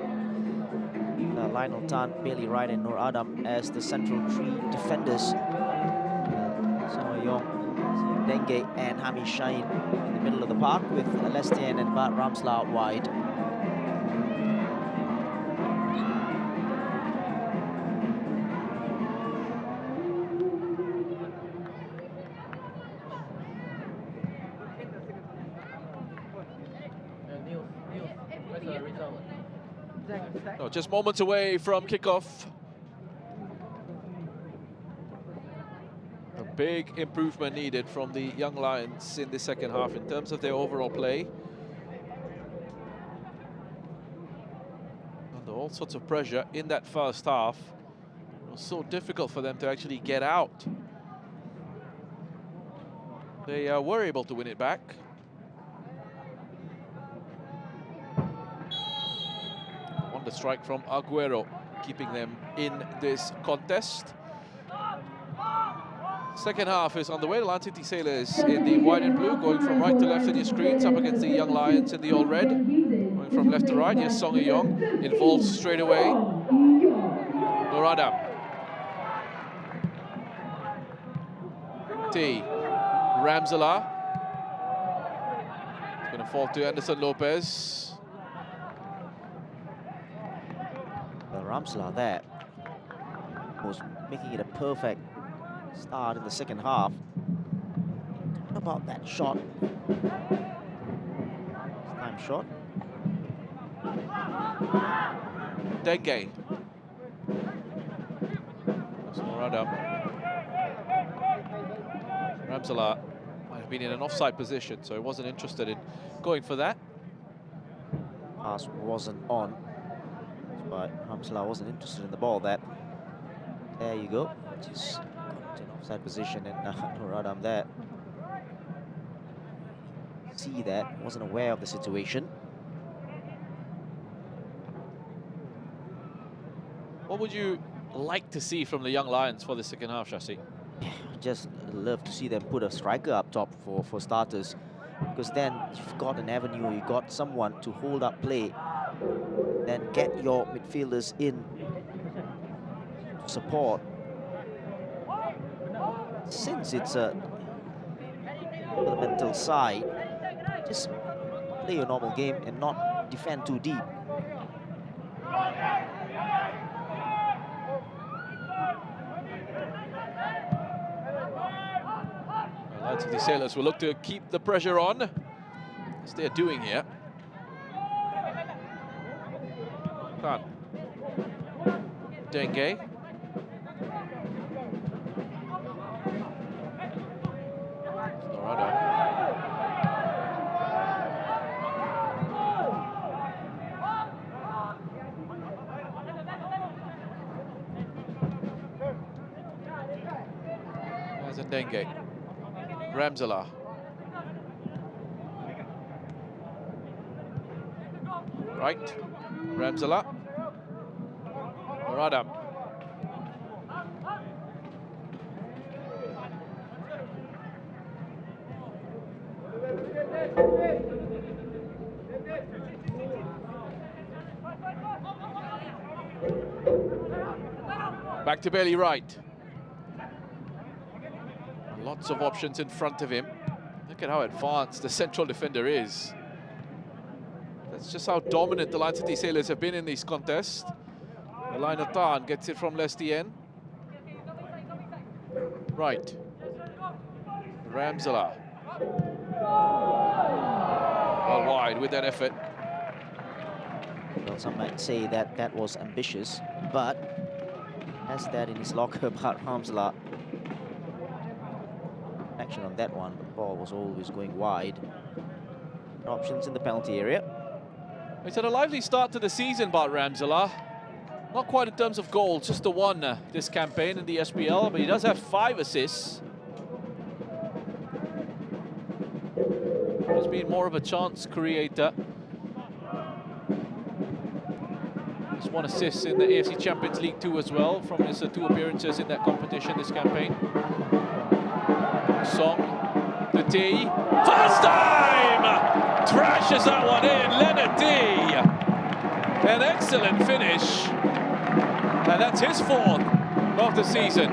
Lionel Tan, Bailey Wright and Nur Adam as the central 3 defenders. Song Eui-yong, Dengue and Hamish Shaheen in the middle of the park with Lestien and Bart Ramselaar out wide. No, just moments away from kickoff. A big improvement needed from the Young Lions in the second half in terms of their overall play. Under all sorts of pressure in that first half. It was so difficult for them to actually get out. They were able to win it back. On the strike from Aguero, keeping them in this contest. Second half is on the way. The Lion City Sailors in the white and blue, going from right to left in your screens, up against the Young Lions in the all red. Going from left to right, here's Song Eui-yong, involved straight away. Nur Adam. T. Ramselaar. It's going to fall to Anderson Lopez. Ramselaar there was making it a perfect start in the second half. What about that shot? Time shot. Dengue. Adam. Ramselaar might have been in an offside position, so he wasn't interested in going for that. Pass wasn't on. But Ramselaar wasn't interested in the ball. There you go. Just got in offside position and Nur Adam there. See that, wasn't aware of the situation. What would you like to see from the Young Lions for the second half, Shasi? Just love to see them put a striker up top for starters, because then you've got an avenue, you've got someone to hold up play. Then get your midfielders in to support. Since it's a mental side, just play your normal game and not defend too deep. Lion City Sailors will look to keep the pressure on, as they're doing here. Khan. Dengue. Dorado. There's a Dengue. Ramselaar. Right. Ramselaar. Nur Adam. Back to Bailey Wright. Lots of options in front of him. Look at how advanced the central defender is. That's just how dominant the Lion City Sailors have been in these contests. Elina Tan gets it from Lestien. Right. Ramsala. Well wide with that effort. Well, some might say that that was ambitious, but has that in his locker. But Ramsala, action on that one. The ball was always going wide. Options in the penalty area. He's had a lively start to the season, Bart Ramsala. Not quite in terms of goals, just the one this campaign in the SPL, but he does have 5 assists. He's been more of a chance creator. Just 1 assist in the AFC Champions League 2 as well, from his 2 appearances in that competition this campaign. Song, the D, first time! Trashes that one in, Leonard D. An excellent finish. And that's his 4th of the season.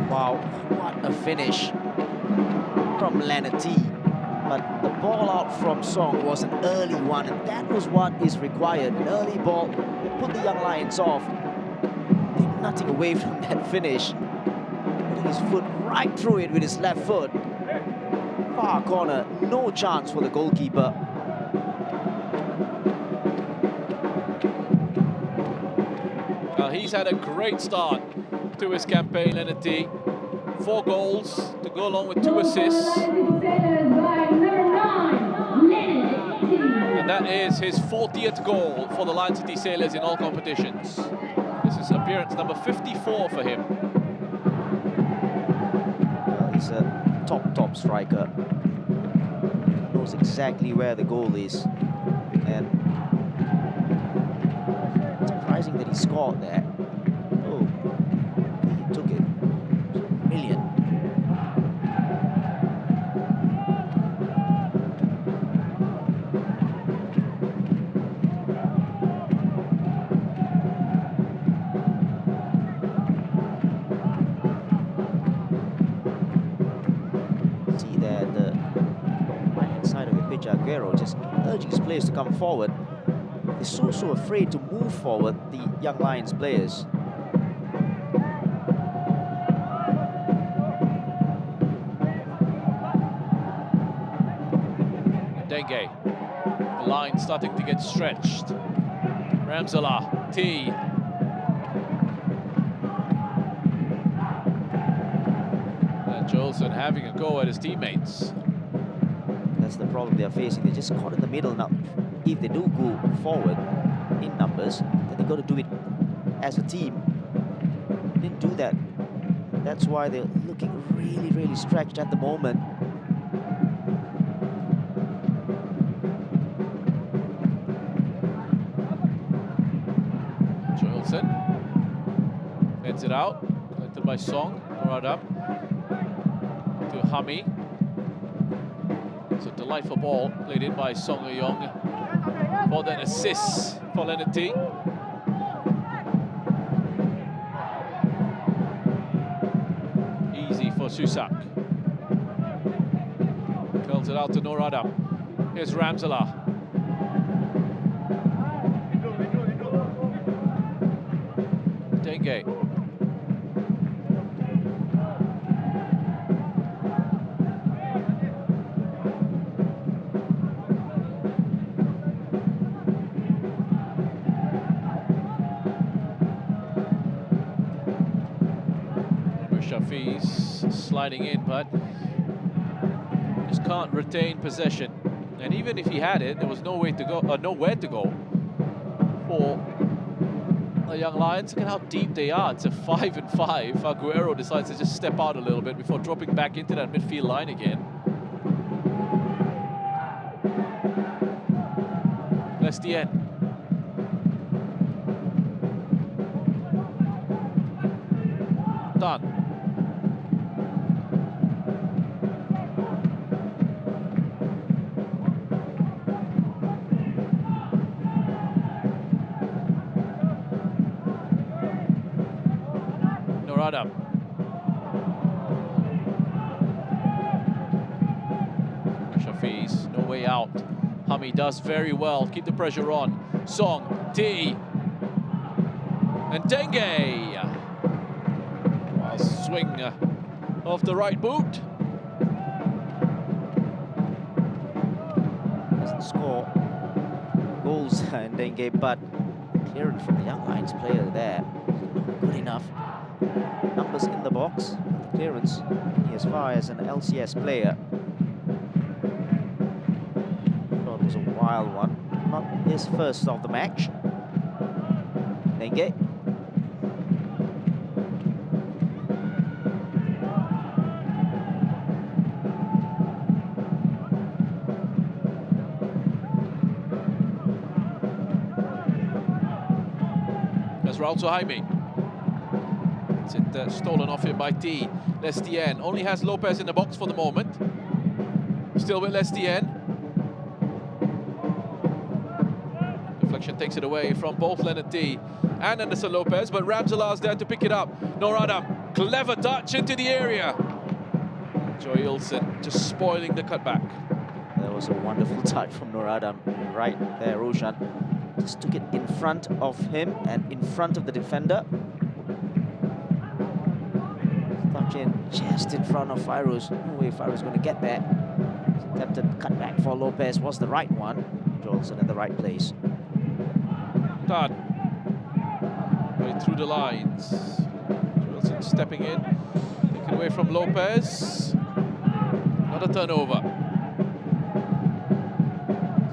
Wow, what a finish from Leonard T. But the ball out from Song was an early one, and that was what is required. An early ball, put the Young Lions off. Take nothing away from that finish. Putting his foot right through it with his left foot. Far corner, no chance for the goalkeeper. Well, he's had a great start to his campaign, Leonard T. 4 goals to go along with 2 assists. And that is his 40th goal for the Lion City Sailors in all competitions. This is appearance number 54 for him. He's a top striker. Knows exactly where the goal is. And surprising that he scored there. Oh, he took it. Brilliant. See there, the right-hand side of the pitch, Aguero just urging his players to come forward. They're so afraid to move forward, the Young Lions players. Dengue. The line starting to get stretched. Ramsala, T. And Jolson having a go at his teammates. That's the problem they're facing. They're just caught in the middle now. If they do go forward in numbers, then they've got to do it as a team. They didn't do that. That's why they're looking really stretched at the moment. Joelson heads it out, collected by Song, Muradam to Hami. It's a delightful ball played in by Song Euyong for an assist for Leonard T. Easy for Susak. Curls it out to Noradam. Here's Ramsala. Dengue. Shafi's sliding in, but just can't retain possession. And even if he had it, there was no way to go, nowhere to go for the Young Lions. Look at how deep they are. It's a 5-5. Aguero decides to just step out a little bit before dropping back into that midfield line again. Lestien. Done. Noradam. Shafiz, no way out. Hami does very well, keep the pressure on. Song, T. And Dengue. Well, swing of the right boot. Doesn't score goals in Dengue, but clearance from the Young Lions player there, good enough. Numbers in the box, the clearance as far as an LCS player. Thought it was a wild one, not his first of the match. Dengue. As Raul to Jaime. It's stolen off him by T. Lestien only has Lopez in the box for the moment. Still with Lestien. Deflection takes it away from both Leonard T and Anderson Lopez, but Ramzala's there to pick it up. Noradam, clever touch into the area. Joy Ilson just spoiling the cutback. That was a wonderful touch from Noradam. Right there, Roshan just took it in front of him and in front of the defender. Touch in just in front of Fairouz. No way Fairouz going to get there. Attempted cutback for Lopez was the right one. Johnson in the right place. Todd. Going through the lines. Wilson stepping in. Taken away from Lopez. Another turnover.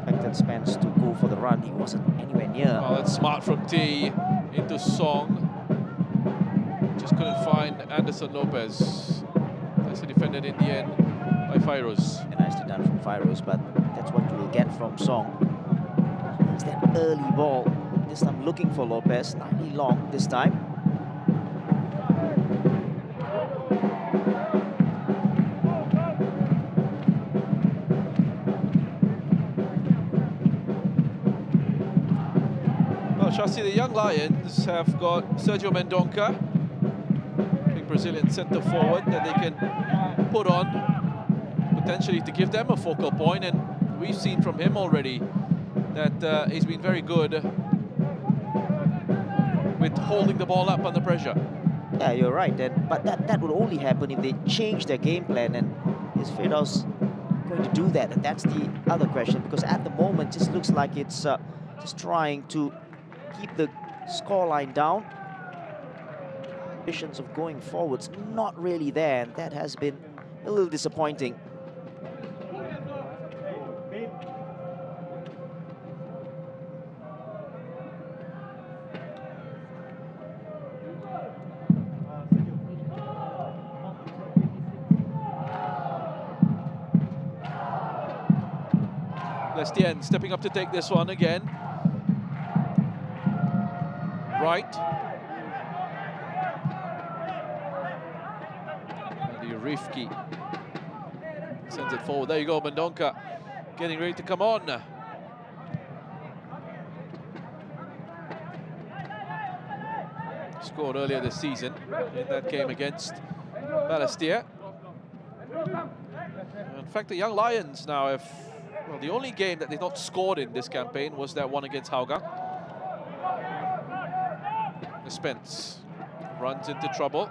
Expected Spence to go for the run. He wasn't anywhere near. Oh, that's smart from T into Song. Just couldn't find Anderson Lopez. Nicely defended in the end by Fairouz. Nicely done from Fairouz, but that's what you will get from Song. It's that early ball. This time looking for Lopez, slightly long this time. Well, Shasi, the Young Lions have got Sergio Mendonca, big Brazilian centre forward that they can put on, potentially to give them a focal point, and we've seen from him already that he's been very good with holding the ball up under pressure. Yeah, you're right. But that would only happen if they change their game plan, and is Firdaus going to do that? And that's the other question, because at the moment it just looks like it's just trying to keep the scoreline down. Ambitions of going forwards not really there, and that has been a little disappointing. Lestien stepping up to take this one again. Right. And the Rifki sends it forward. There you go, Mendonca getting ready to come on. Scored earlier this season in that game against Balestier. In fact, the Young Lions now have, well, the only game that they've not scored in this campaign was that one against Haugang. Spence runs into trouble.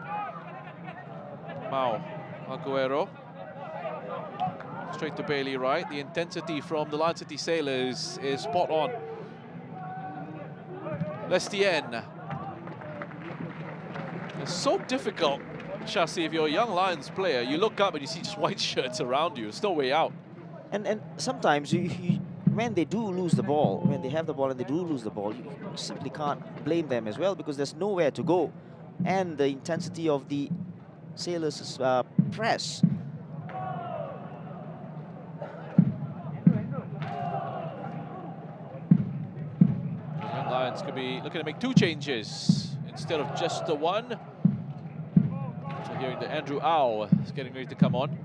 Mao Aguero. Straight to Bailey, right? The intensity from the Lion City Sailors is spot on. Lestien. It's so difficult, Shasi, if you're a Young Lions player, you look up and you see just white shirts around you. There's no way out. And sometimes when they do lose the ball, when they have the ball and they do lose the ball, you simply can't blame them as well, because there's nowhere to go. And the intensity of the Sailors' press. The Young Lions could be looking to make two changes instead of just the one. So hearing that Andrew Au is getting ready to come on.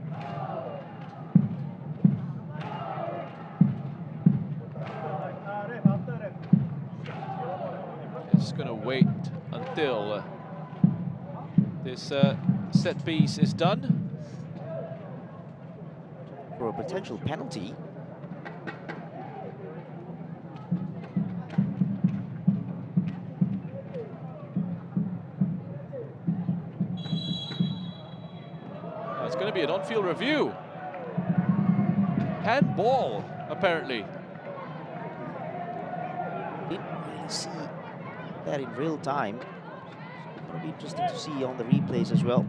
Just going to wait until This set piece is done. For a potential penalty. It's going to be an on-field review. Handball, apparently. Didn't really see that in real time. It'll be interesting to see on the replays as well.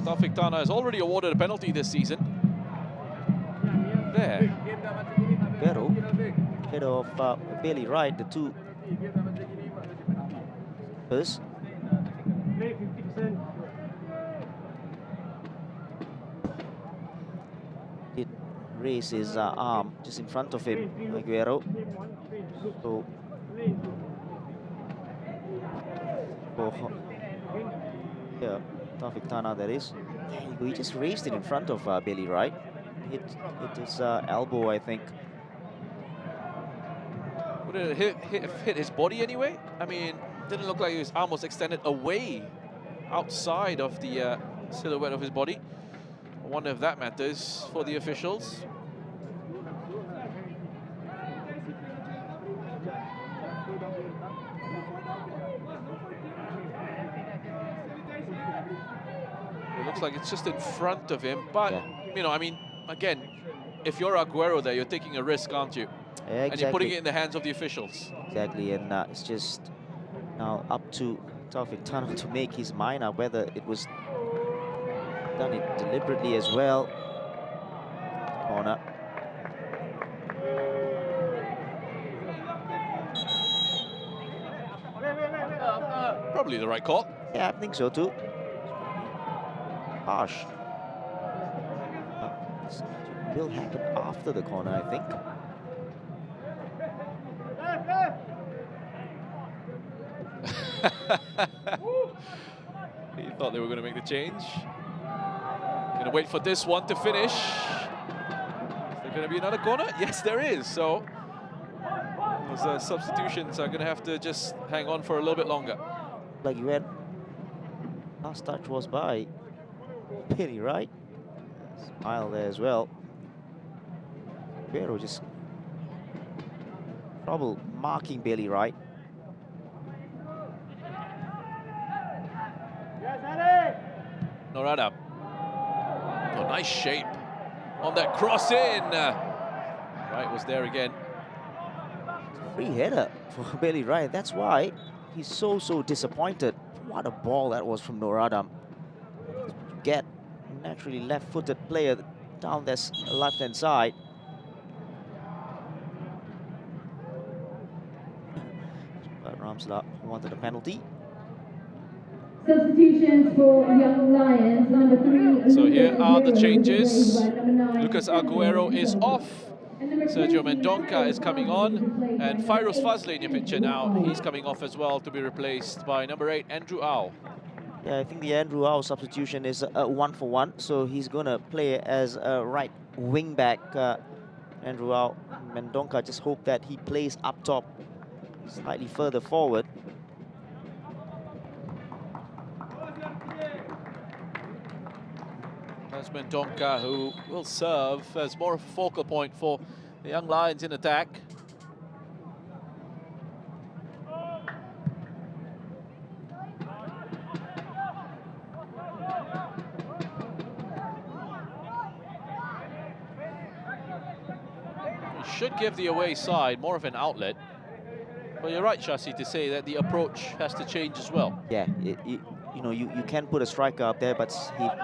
Taufik Tana has already awarded a penalty this season. There. Pero, head of Bailey Wright, the two first. Did raise his arm just in front of him, Aguero. So, yeah, Taufik Tana, that is. There you go. He just raised it in front of Bailey Wright. Hit his elbow, I think. Would it hit his body anyway? I mean, didn't look like his arm was extended away, outside of the silhouette of his body. I wonder if that matters for the officials. It looks like it's just in front of him, but, you know, I mean, again, if you're Aguero there, you're taking a risk, aren't you? Exactly. And you're putting it in the hands of the officials. Exactly, and it's just now up to Taufik Tana to make his mind up whether it was done it deliberately as well. Corner. Probably the right call. Yeah, I think so too. Harsh. This will happen after the corner, I think. He thought they were going to make the change. Going to wait for this one to finish. Is there going to be another corner? Yes, there is. So those substitutions are going to have to just hang on for a little bit longer. Like you had, last touch was by Penny, right? Smile there as well. Pero just trouble marking Bailey Wright. Norada. Oh, nice shape on that cross in. Wright was there again. Free header for Bailey Wright. That's why he's so disappointed. What a ball that was from Noradam. Get naturally left-footed player down this left-hand side. But Ramsla wanted a penalty. Substitutions for Young Lions, number 3. So here are the changes. Lucas Aguero is off. Sergio Mendonca is coming on. And Fairouz Fazli in your picture now. He's coming off as well to be replaced by number 8, Andrew Au. Yeah, I think the Andrew Au substitution is a 1-for-1. So he's going to play as a right wing back. Andrew Au. Mendonca just hope that he plays up top, slightly further forward. That's Mendonca, who will serve as more of a focal point for the Young Lions in attack. He should give the away side more of an outlet. But you're right, Shasi, to say that the approach has to change as well. Yeah, you know, you can put a striker up there, but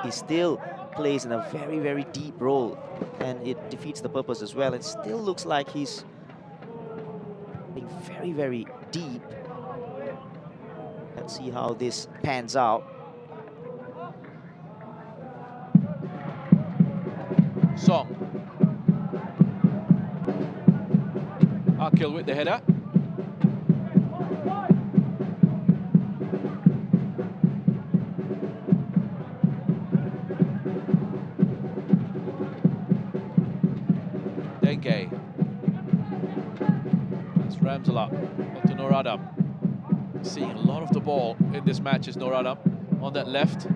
he still plays in a very deep role, and it defeats the purpose as well. It still looks like he's being very deep. Let's see how this pans out. Song. Akil with the header. Denge. Ramsala to Nur Adam. Seeing a lot of the ball in this match is Nur Adam on that left.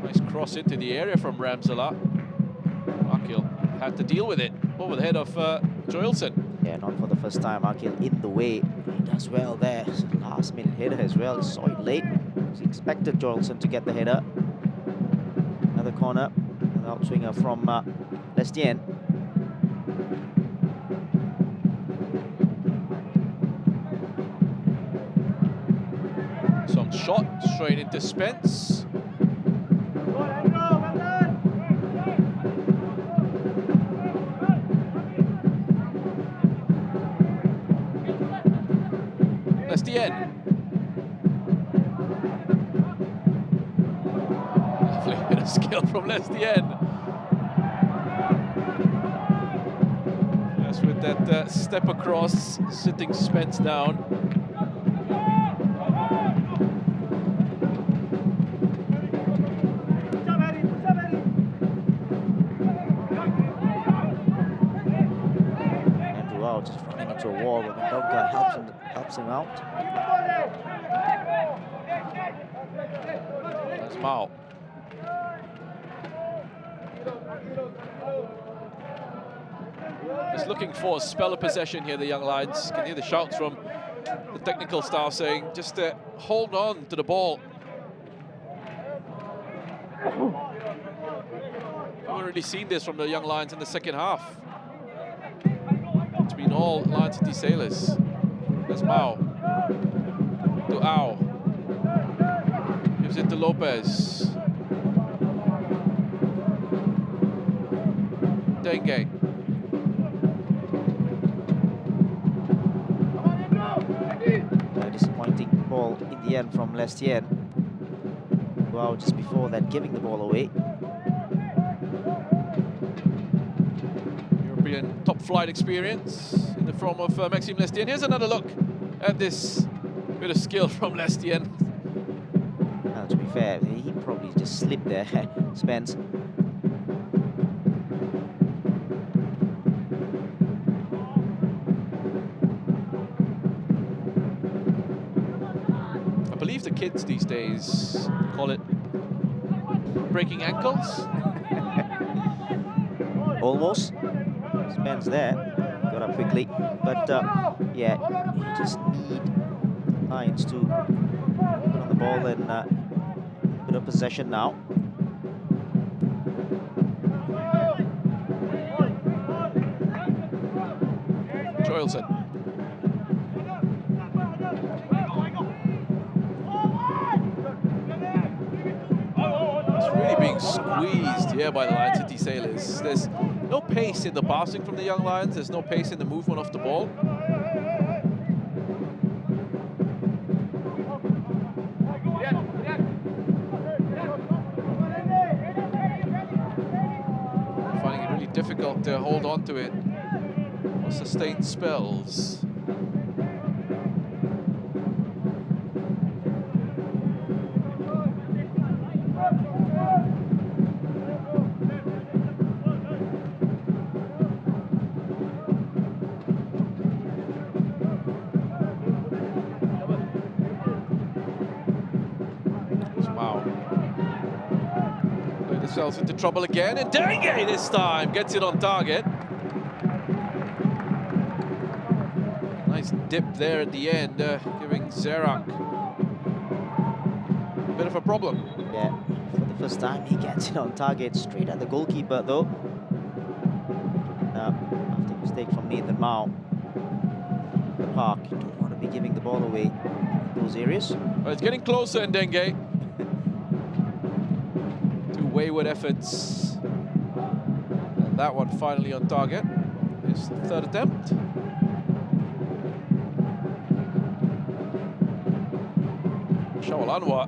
Nice cross into the area from Ramsala. Akil had to deal with it over the head of Joelson. Yeah, not for the first time. Akil in the way. He does well there. Last minute header as well. Saw it late. He expected Joelson to get the header. Another corner. An outswinger from Lestien. Some shot straight into Spence. Lestien. Lovely bit of skill from Lestien. Just with that step across, sitting Spence down. Just running into a wall, but Mendonca helps him out. That's Mao. Just looking for a spell of possession here, the young Lions. You can hear the shouts from the technical staff saying, just hold on to the ball. We haven't really seen this from the young Lions in the second half. Between all Lion City Sailors. There's Mao. To Ao. Gives it to Lopez. Dengue. A disappointing ball in the end from Lestien. Wow, just before that, giving the ball away. European top flight experience in the form of Maxime Lestien. Here's another look at this bit of skill from Lestien. To be fair, he probably just slipped there, Spence. I believe the kids these days call it breaking ankles. Almost. Spence there. Got up quickly. But yeah, you just need Lions to put on the ball and bit of possession now. Joelson. It's really being squeezed here by the Lion City Sailors. There's no pace in the passing from the young Lions. There's no pace in the movement of the ball. Finding it really difficult to hold on to it for sustained spells. Themselves into trouble again, and Dengue this time gets it on target. Nice dip there at the end, giving Zerak a bit of a problem. Yeah, for the first time he gets it on target, straight at the goalkeeper though. Now, after a mistake from Nathan Mao, the park, you don't want to be giving the ball away in those areas. Well, it's getting closer in Dengue. Wayward efforts, and that one finally on target. It's the third attempt. Shawal Anwar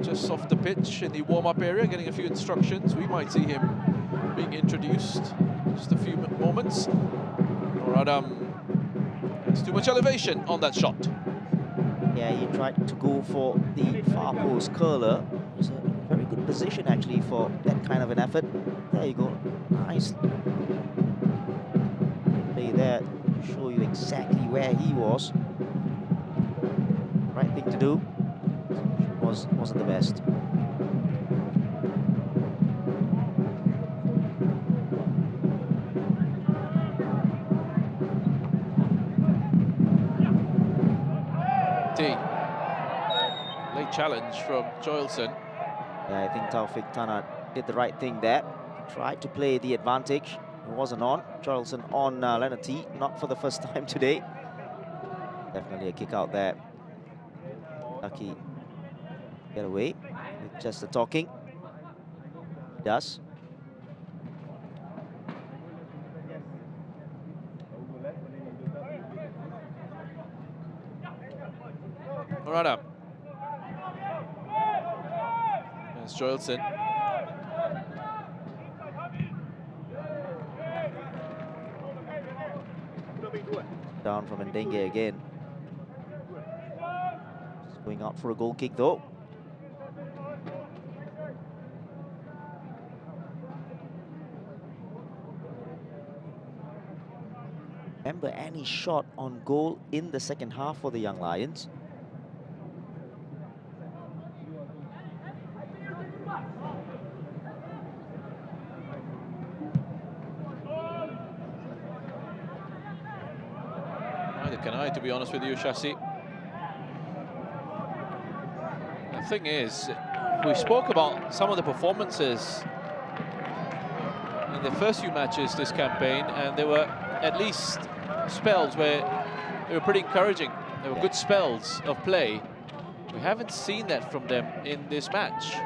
just off the pitch in the warm-up area, getting a few instructions. We might see him being introduced just a few moments. Nur Adam has too much elevation on that shot. Yeah, he tried to go for the far post curler. It was a very good position actually for that kind of an effort. There you go, nice play there, show you exactly where he was. Right thing to do. Wasn't the best. Late challenge from Joelson. Yeah, I think Taufik Tanat did the right thing there. Tried to play the advantage. It wasn't on. Joelson on Leonard T. Not for the first time today. Definitely a kick out there. Lucky get away with just the talking. He does. Murata. There's Joelson. Down from Ndenge again. Just going out for a goal kick though. Remember, any shot on goal in the second half for the Young Lions. Neither can I, to be honest with you, Shasi. The thing is, we spoke about some of the performances in the first few matches this campaign, and there were at least spells where they were pretty encouraging. There were good spells of play. We haven't seen that from them in this match.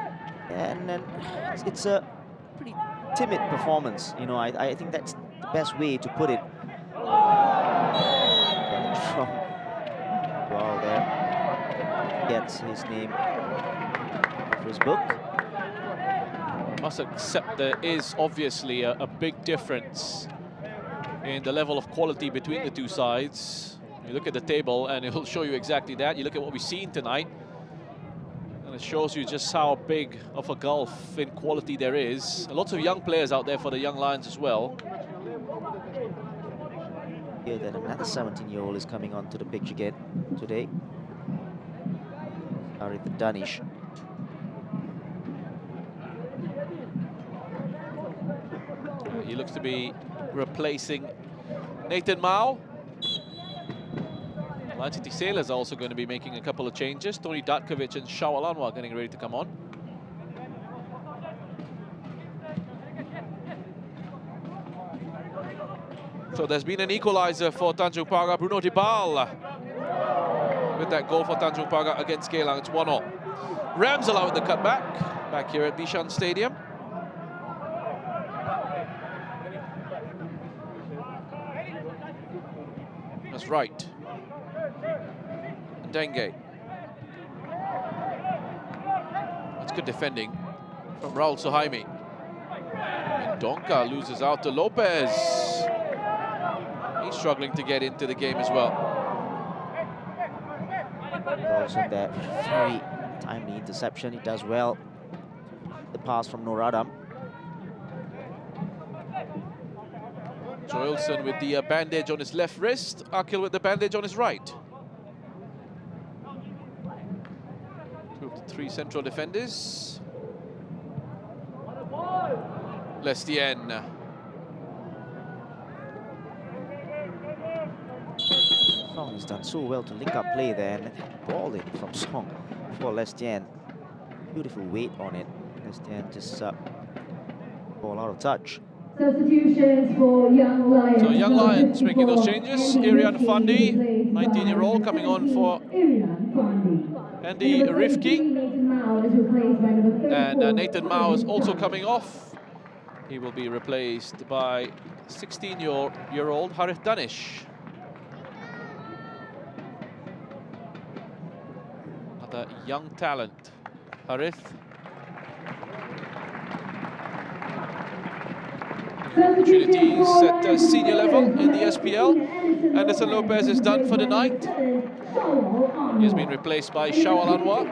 And then it's a pretty timid performance. You know, I think that's the best way to put it. Wow, there gets his name off his book. Must accept there is obviously a big difference in the level of quality between the two sides. You look at the table and it'll show you exactly that. You look at what we've seen tonight and it shows you just how big of a gulf in quality there is. And lots of young players out there for the Young Lions as well. Here then another 17-year-old is coming onto the pitch again today. Arif Danish. He looks to be replacing Nathan Mao. Lion City Sailors are also going to be making a couple of changes. Tony Datkovic and Shawalanwa getting ready to come on. So there's been an equalizer for Tanjung Pagar. Bruno Dibal with that goal for Tanjung Pagar against Geylang. It's 1-0. Rams allowed the cutback back here at Bishan Stadium. That's right. Ndenge. That's good defending from Raul Suhaimi. And Donka loses out to Lopez. He's struggling to get into the game as well. Also that very timely interception. He does well. The pass from Noradam. Joelson with the bandage on his left wrist. Akil with the bandage on his right. Two of the three central defenders. Lestienne. Song has done so well to link up play there, and that ball in from Song for Lestienne. Beautiful weight on it. Lestienne just ball out of touch. Substitutions for Young Lions. So Young Lions making those changes. Irian Fandi, 19-year-old, coming on for Andy Rifki. And Nathan Mao is also coming off. He will be replaced by 16-year-old Harith Danish. Another young talent, Harith. Opportunities at senior level in the SPL. Anderson Lopez is done for the night. He has been replaced by Shawalanwa.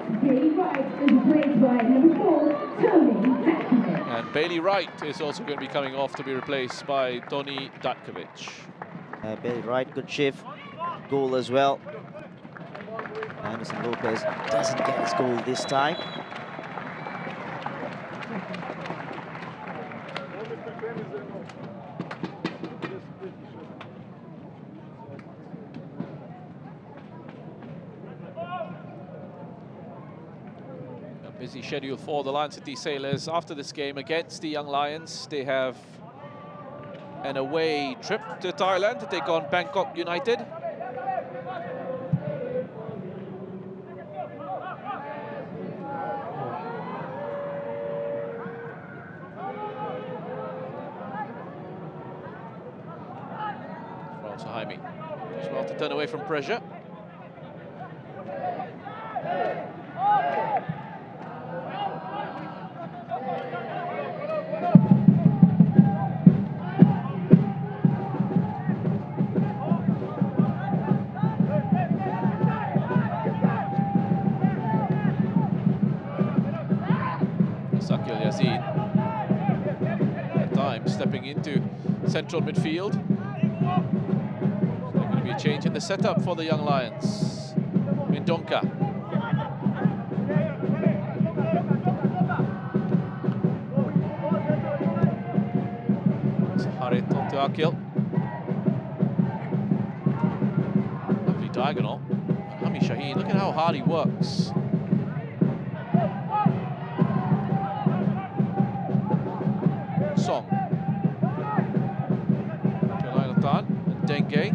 And Bailey Wright is also going to be coming off to be replaced by Tony Datkovic. Very right, good shift. Goal as well. Anderson Lopez doesn't get his goal this time. A busy schedule for the Lion City Sailors after this game against the Young Lions. They have an away trip to Thailand to take on Bangkok United. Jaime as well to turn away from pressure. Sakil Yazid at times stepping into central midfield. There's going to be a change in the setup for the Young Lions. Mendonca. Harit onto Akil. Lovely diagonal. Hami Shaheen, look at how hard he works. Song. Jalailathan and Dengue.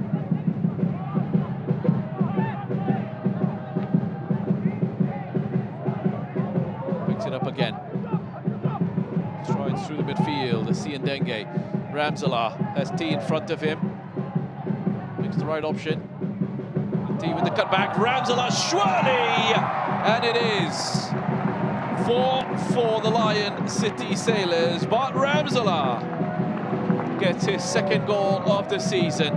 Picks it up again. Strides through the midfield. Sian Dengue. Ramzala has T in front of him. Makes the right option. T with the cutback. Ramzala surely! And it is 4 for the Lion City Sailors, but Ramzala gets his second goal of the season.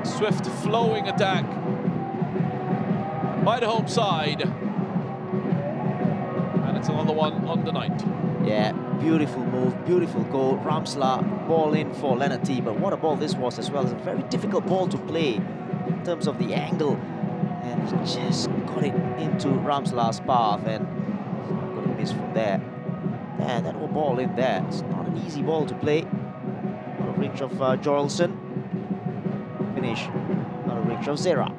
Swift flowing attack by the home side. And it's another one on the night. Yeah, beautiful move, beautiful goal. Ramzala, ball in for Leonard T, but what a ball this was as well. It's a very difficult ball to play in terms of the angle. And he just got it into Ramzala's path and he's not going to miss from there. And that ball in there. It's not an easy ball to play. Out of reach of Jorelson. Finish out of reach of Zerak.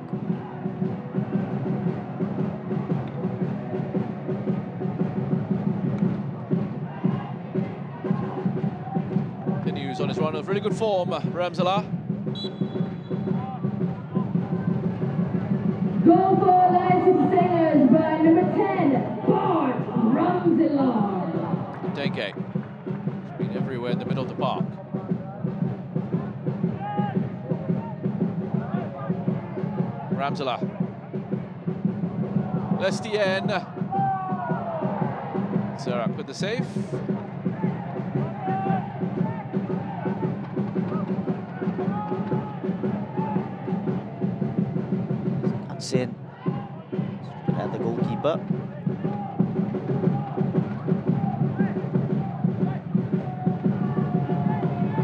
Continues on his run of really good form, Ramzala. Goal for Lion City Sailors by number 10, Bart Ramzala. Dengue. Been everywhere in the middle of the park. Ramzala. Lestien. Zerak with the save. In at the goalkeeper.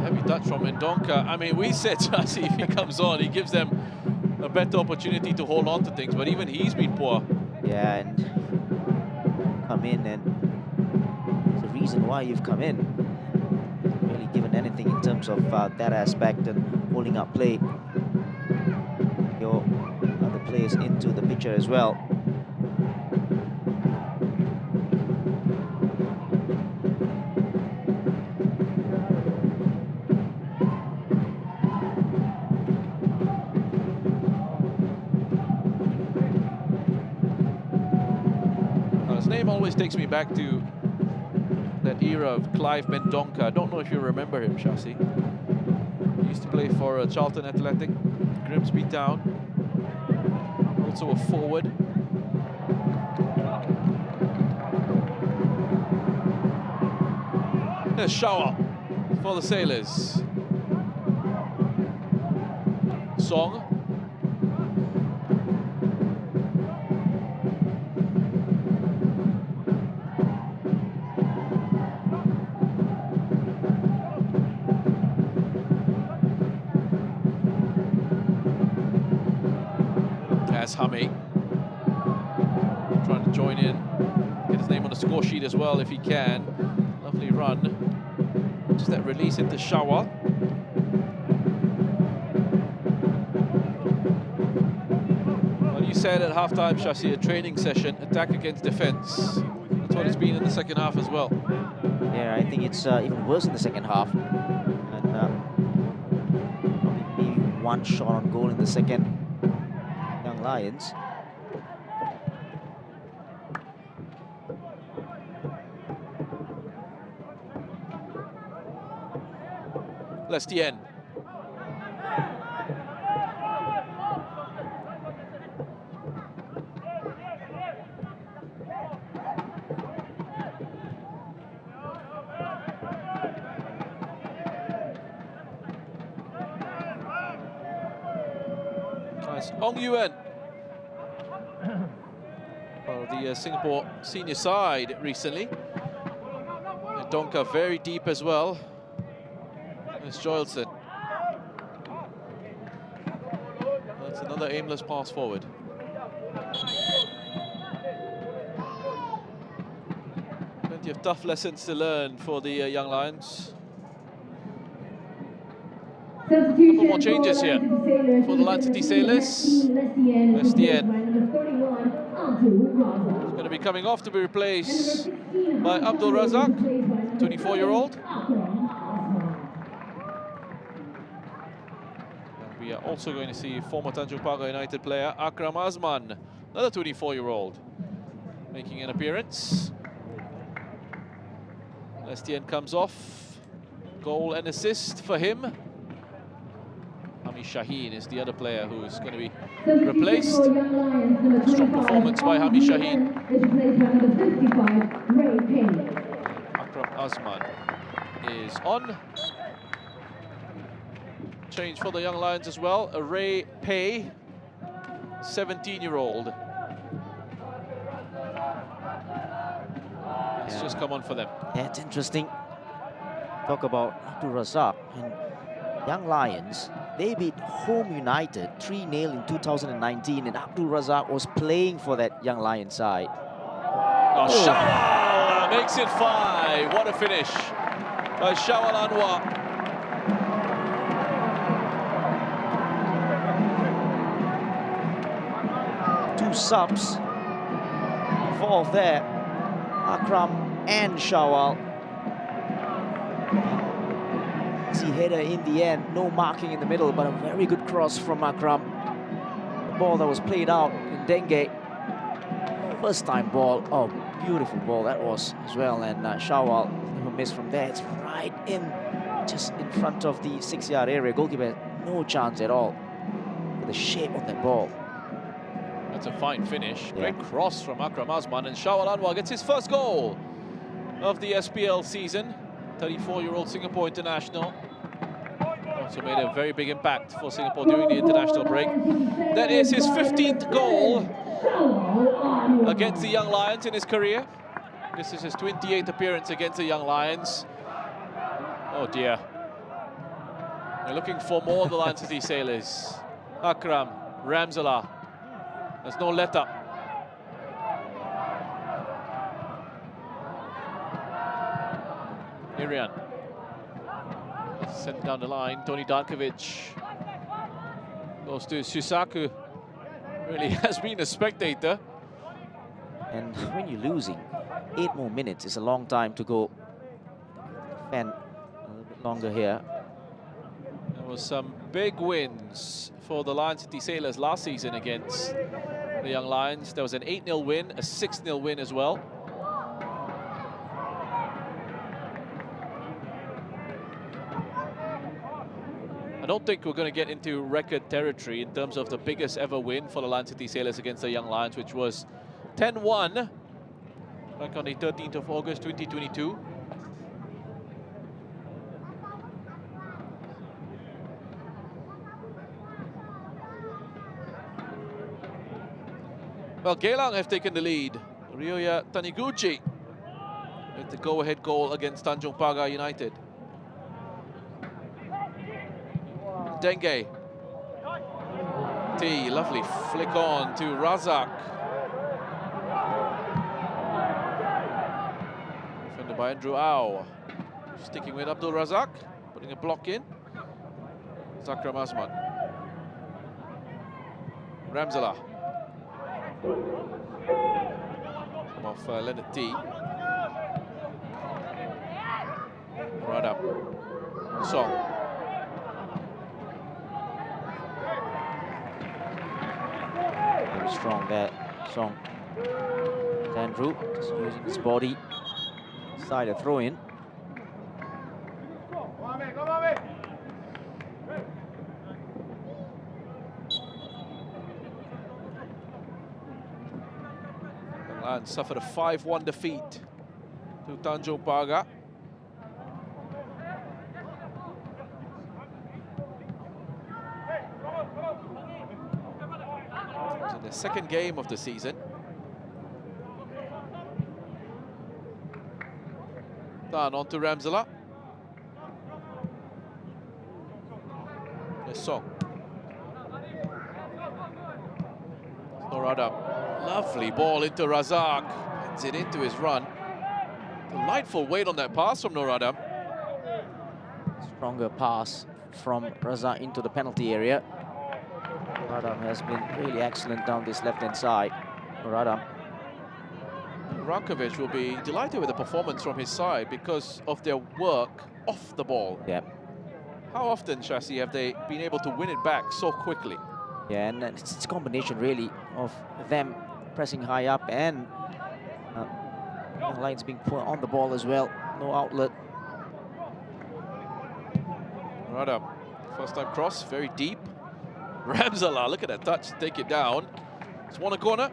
Heavy touch from Mendonca. I mean, we said, Chassi, if he comes on, he gives them a better opportunity to hold on to things, but even he's been poor. Yeah, and come in, and the reason why you've come in, really given anything in terms of that aspect and holding up play. Your other players into the picture as well. His name always takes me back to that era of Clive Mendonca. I don't know if you remember him, Chassi. He used to play for Charlton Athletic, Grimsby Town. Also a forward. A shower for the Sailors. Song. There's Hame. Trying to join in. Get his name on the score sheet as well if he can. Lovely run. Just that release into Shawal. Well, you said at halftime, Shashi, a training session, attack against defense. That's what it's been in the second half as well. Yeah, I think it's even worse in the second half. And maybe one shot on goal in the second. Young Lions. Lestien. Nice. Ong Yuen. Part of the Singapore senior side recently. And Donka very deep as well. There's Joelson. That's another aimless pass forward. Plenty of tough lessons to learn for the young Lions. Couple more changes here for the Lion City Sailors. Lestien is going to be coming off to be replaced by Abdul Razak, 24-year-old. We are also going to see former Tanjung Pagar United player Akram Azman, another 24-year-old, making an appearance. Lestien comes off. Goal and assist for him. Hami Shaheen is the other player who is going to be replaced. Strong performance by Hami Shaheen. Akram Azman is on. Change for the young Lions as well. Ray Pei, 17-year-old. It's just come on for them. Yeah, it's interesting. Talk about Abdul Razak and Young Lions. They beat Home United 3-0 in 2019, and Abdul Razak was playing for that Young Lions side. Oh, Shawal makes it 5. What a finish by Shawal Anwar. Two subs involved there, Akram and Shawal. Easy header in the end, no marking in the middle, but a very good cross from Akram. The ball that was played out in Dengue. First time ball, oh, beautiful ball that was as well, and Shawal never missed from there. It's right in, just in front of the 6-yard area. Goalkeeper had no chance at all with the shape of that ball. That's a fine finish. Yeah. Great cross from Akram Azman, and Shawal Anwar gets his first goal of the SPL season. 34-year-old Singapore international. Also made a very big impact for Singapore during the international break. That is his 15th goal against the Young Lions in his career. This is his 28th appearance against the Young Lions. Oh dear. They're looking for more of the Lion City Sailors. Akram, Ramzala. There's no let up. Irian. Sent down the line. Tony Dankovic goes to Susaku. Really has been a spectator. And when you're losing, 8 more minutes is a long time to go. And a little bit longer here. There was some big wins for the Lion City Sailors last season against the Young Lions. There was an 8-0 win, a 6-0 win as well. I don't think we're going to get into record territory in terms of the biggest ever win for the Lion City Sailors against the Young Lions, which was 10-1 back on the 13th of August 2022. Well, Geylang have taken the lead. Ryoya Taniguchi with the go-ahead goal against Tanjung Pagar United. Dengue T, lovely flick on to Razak. Defended by Andrew Au. Sticking with Abdul Razak, putting a block in. Zakram Azman. Ramzala. Come off Leonard T. Right up. Song. Very strong there, Song. Andrew just using his body. Side a throw in. The Lions suffered a 5-1 defeat to Tanjung Pagar. It's in the second game of the season. Down on to Ramzala. Song. Norada. Lovely ball into Razak. Heads it into his run. Delightful weight on that pass from Norada. Stronger pass from Razak into the penalty area. Radam has been really excellent down this left-hand side. Radam. Rankovic will be delighted with the performance from his side because of their work off the ball. Yep. How often, Shasi, have they been able to win it back so quickly? Yeah, and it's a combination really of them pressing high up and Young Lions being put on the ball as well. No outlet. Norada, first time cross, very deep. Ramzala, look at that touch, take it down. It's won a corner.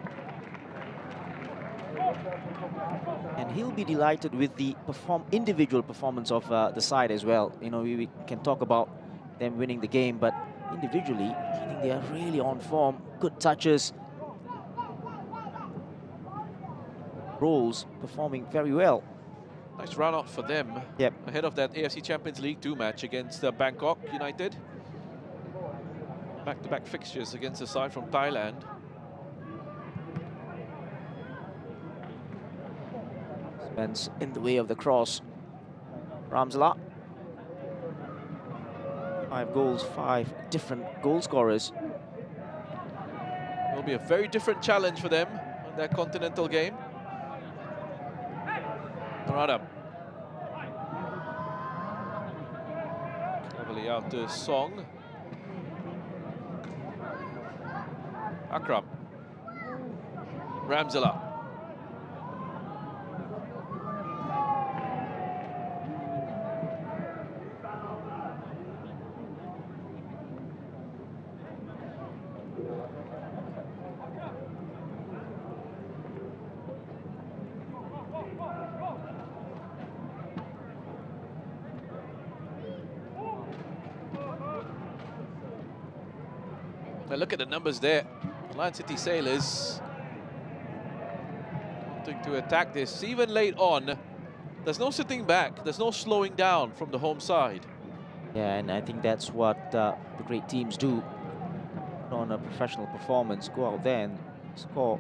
And he'll be delighted with the individual performance of the side as well. You know, we can talk about them winning the game, but individually, I think they are really on form. Good touches. Roles performing very well. Nice run out for them. Yep. Ahead of that AFC Champions League 2 match against Bangkok United. Back-to-back fixtures against the side from Thailand. Spence in the way of the cross. Ramzala. 5 goals, 5 different goal scorers. It will be a very different challenge for them in their continental game. Norada. Cleverly out to Song. Akram. Ramzala. Now look at the numbers there. Lion City Sailors wanting to attack this even late on. There's no sitting back. There's no slowing down from the home side. Yeah, and I think that's what the great teams do on a professional performance. Go out there and score.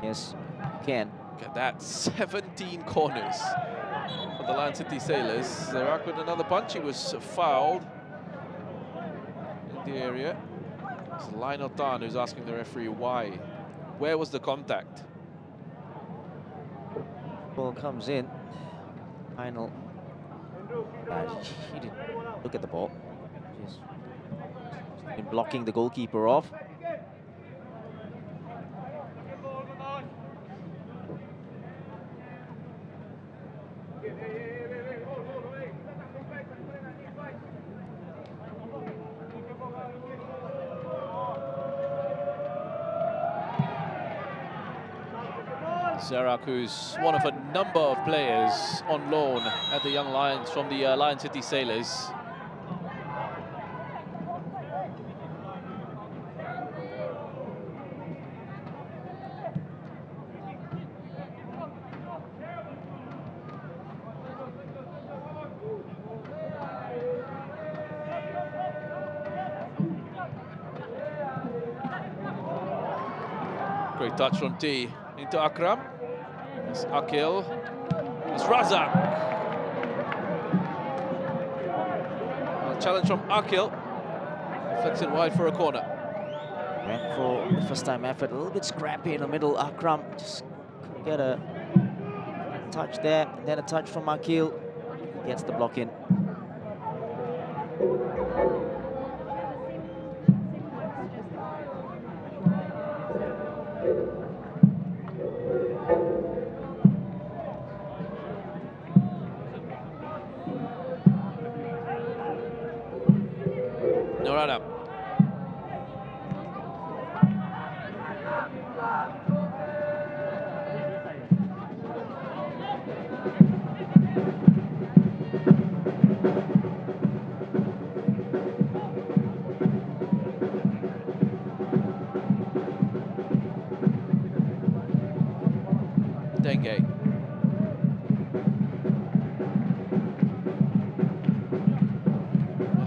Yes, you can. Look at that, 17 corners for the Lion City Sailors. Zerak with another punch. He was fouled in the area. It's Lionel Tan who's asking the referee why. Where was the contact? Ball comes in. Final. He didn't look at the ball. Just been blocking the goalkeeper off. Zerak, who's one of a number of players on loan at the Young Lions from the Lion City Sailors. Great touch from T into Akram. It's Akil. It's Razak. Challenge from Akil. Flicks it wide for a corner. Went for the first time effort, a little bit scrappy in the middle. Akram just couldn't get a touch there, and then a touch from Akil. Gets the block in. Norada. Dengue.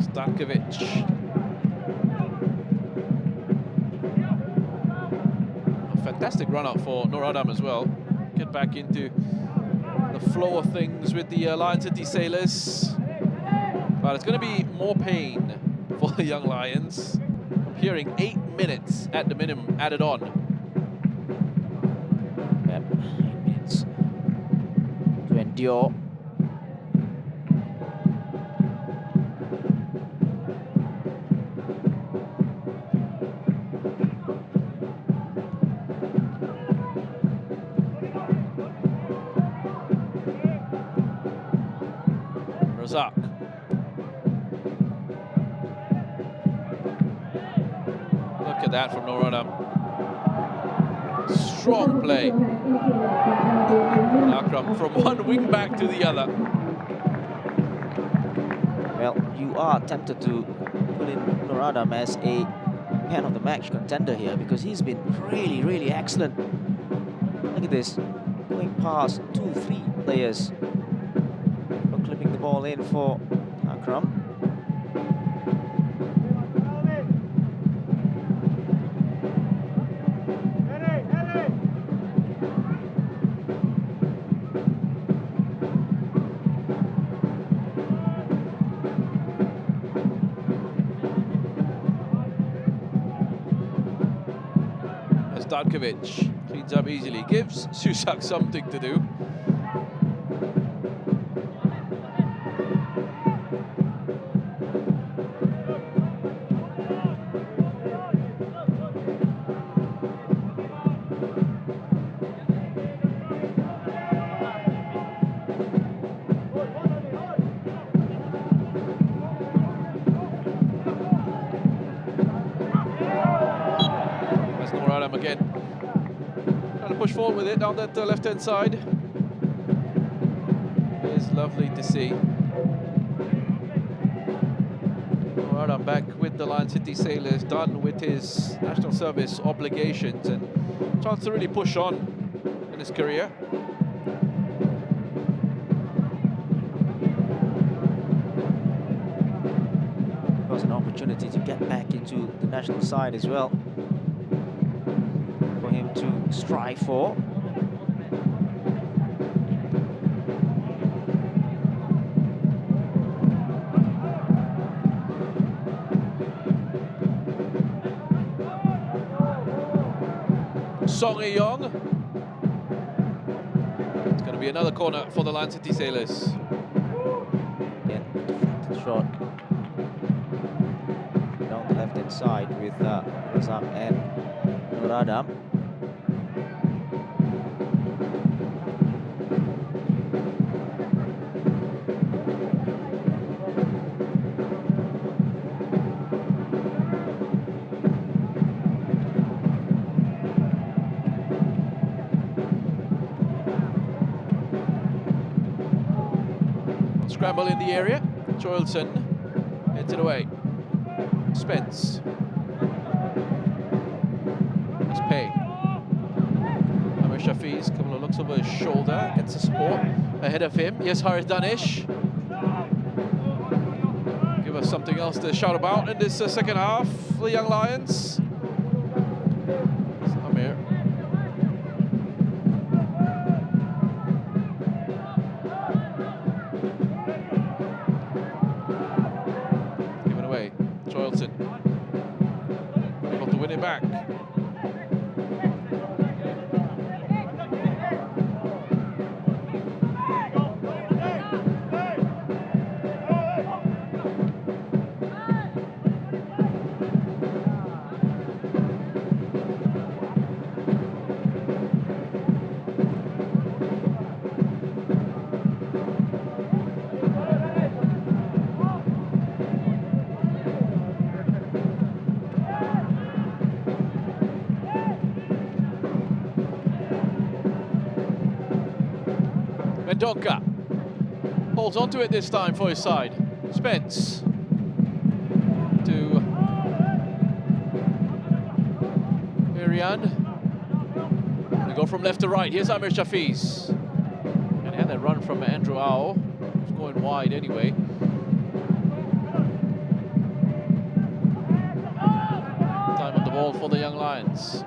Stankovic. A fantastic run out for Nur Adam as well. Get back into the flow of things with the Lion City Sailors. But it's going to be more pain for the Young Lions. I'm hearing 8 minutes at the minimum added on. Yep, 8 minutes to endure. Razak. Look at that from Nur Adam. Strong play. Akram from one wing back to the other. Well, you are tempted to put in Nur Adam as a man of the match contender here because he's been really, really excellent. Look at this, going past 2-3 players for clipping the ball in for Akram. Stankovic cleans up easily, gives Susak something to do. Again, trying to push forward with it down that left-hand side. It's lovely to see. All right, I'm back with the Lion City Sailors, done with his national service obligations and chance to really push on in his career. It was an opportunity to get back into the national side as well. To strive for. Song Young. It's going to be another corner for the Lion City Sailors. Yeah, deflected shot down the left-hand side with Razak and Nur Adam. Scramble in the area. Joelson hits it away. Spence. It's Pay. Amir Shafiz, couple of looks over his shoulder, gets the support ahead of him. Yes, Harith Danish. Give us something else to shout about in this second half for the Young Lions. Amir. back. Mendonca holds on to it this time for his side. Spence to Irian. They go from left to right. Here's Amir Shafiz. And he had that run from Andrew Au. He's going wide anyway. Time on the ball for the Young Lions.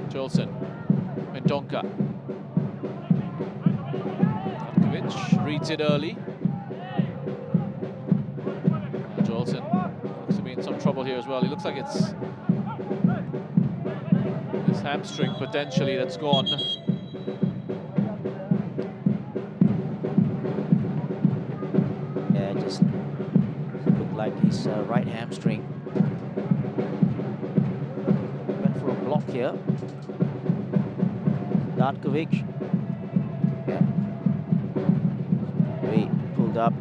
Jolson. Mendonca. Reads it early. Jolson looks to be in some trouble here as well. He looks like it's his hamstring potentially that's gone. Yeah, just looked like his right hamstring. Went for a block here. Darkovic. Pulled up.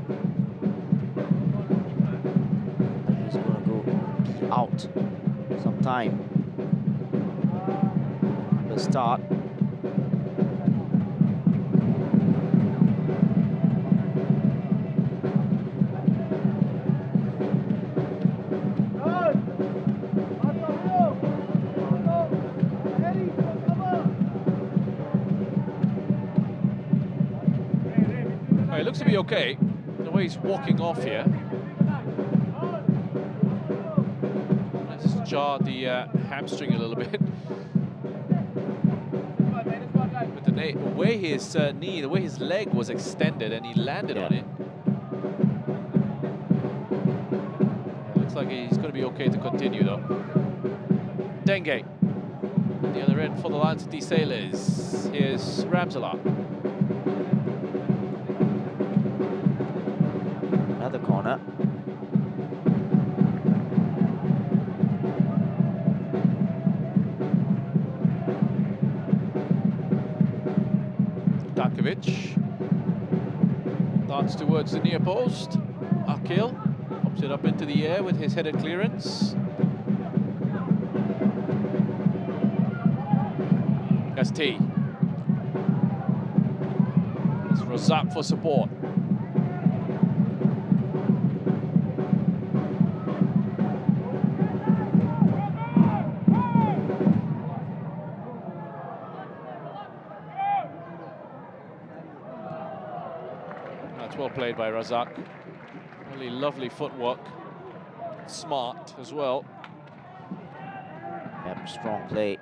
He's going to go out sometime. The start. It looks to be okay, the way he's walking off here. Let's jar the hamstring a little bit. With the way his knee, the way his leg was extended and he landed on it. It looks like he's going to be okay to continue though. Dengue. On the other end for the Lion City Sailors. Here's Ramsala. Another corner. Darkovic darts towards the near post. Akil pops it up into the air with his headed clearance. Gasti. It's Razak for support. Well played by Razak. Really lovely footwork. Smart as well. Yep, strong play.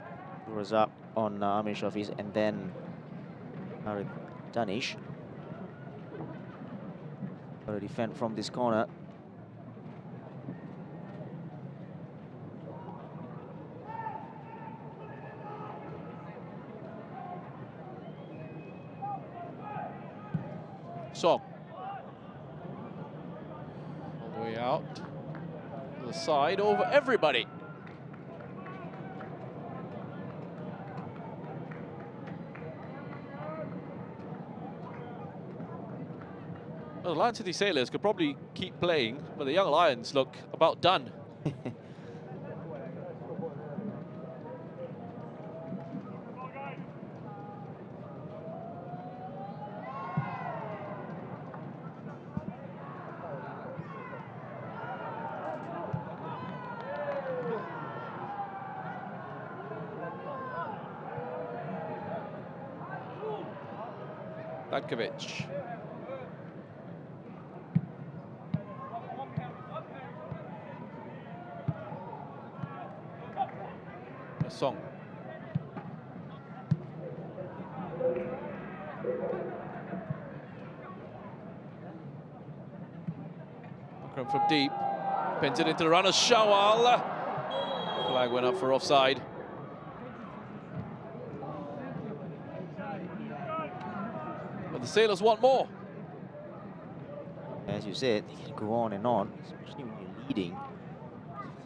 Razak on Amir Shafiz and then Danish. Got to defend from this corner. Song. Way out to the side over everybody. Well, the Lion City Sailors could probably keep playing, but the Young Lions look about done. Dankovic. A song. From deep, pins it into the runner. Shawal Flag went up for offside. But the Sailors want more. As you said, they can go on and on, especially when you're leading.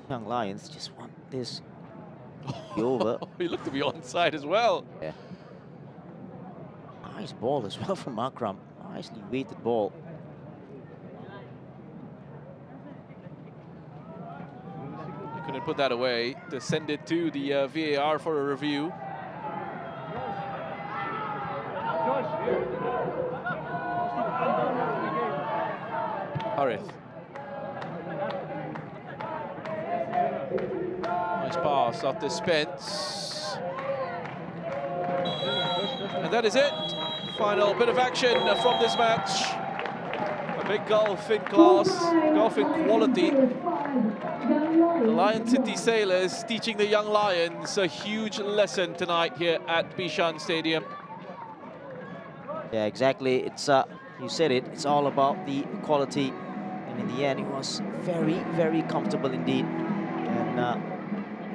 Young Lions just want this to be over. He looked to be onside as well. Yeah. Nice ball as well from Akram. Nicely weighted ball. He couldn't put that away to send it to the VAR for a review. Harith. Nice pass after Spence. And that is it. Final bit of action from this match. A big golf in class, golf in quality. The Lion City Sailors teaching the young Lions a huge lesson tonight here at Bishan Stadium. Yeah, exactly. It's you said it. It's all about the quality, and in the end, it was very, very comfortable indeed, and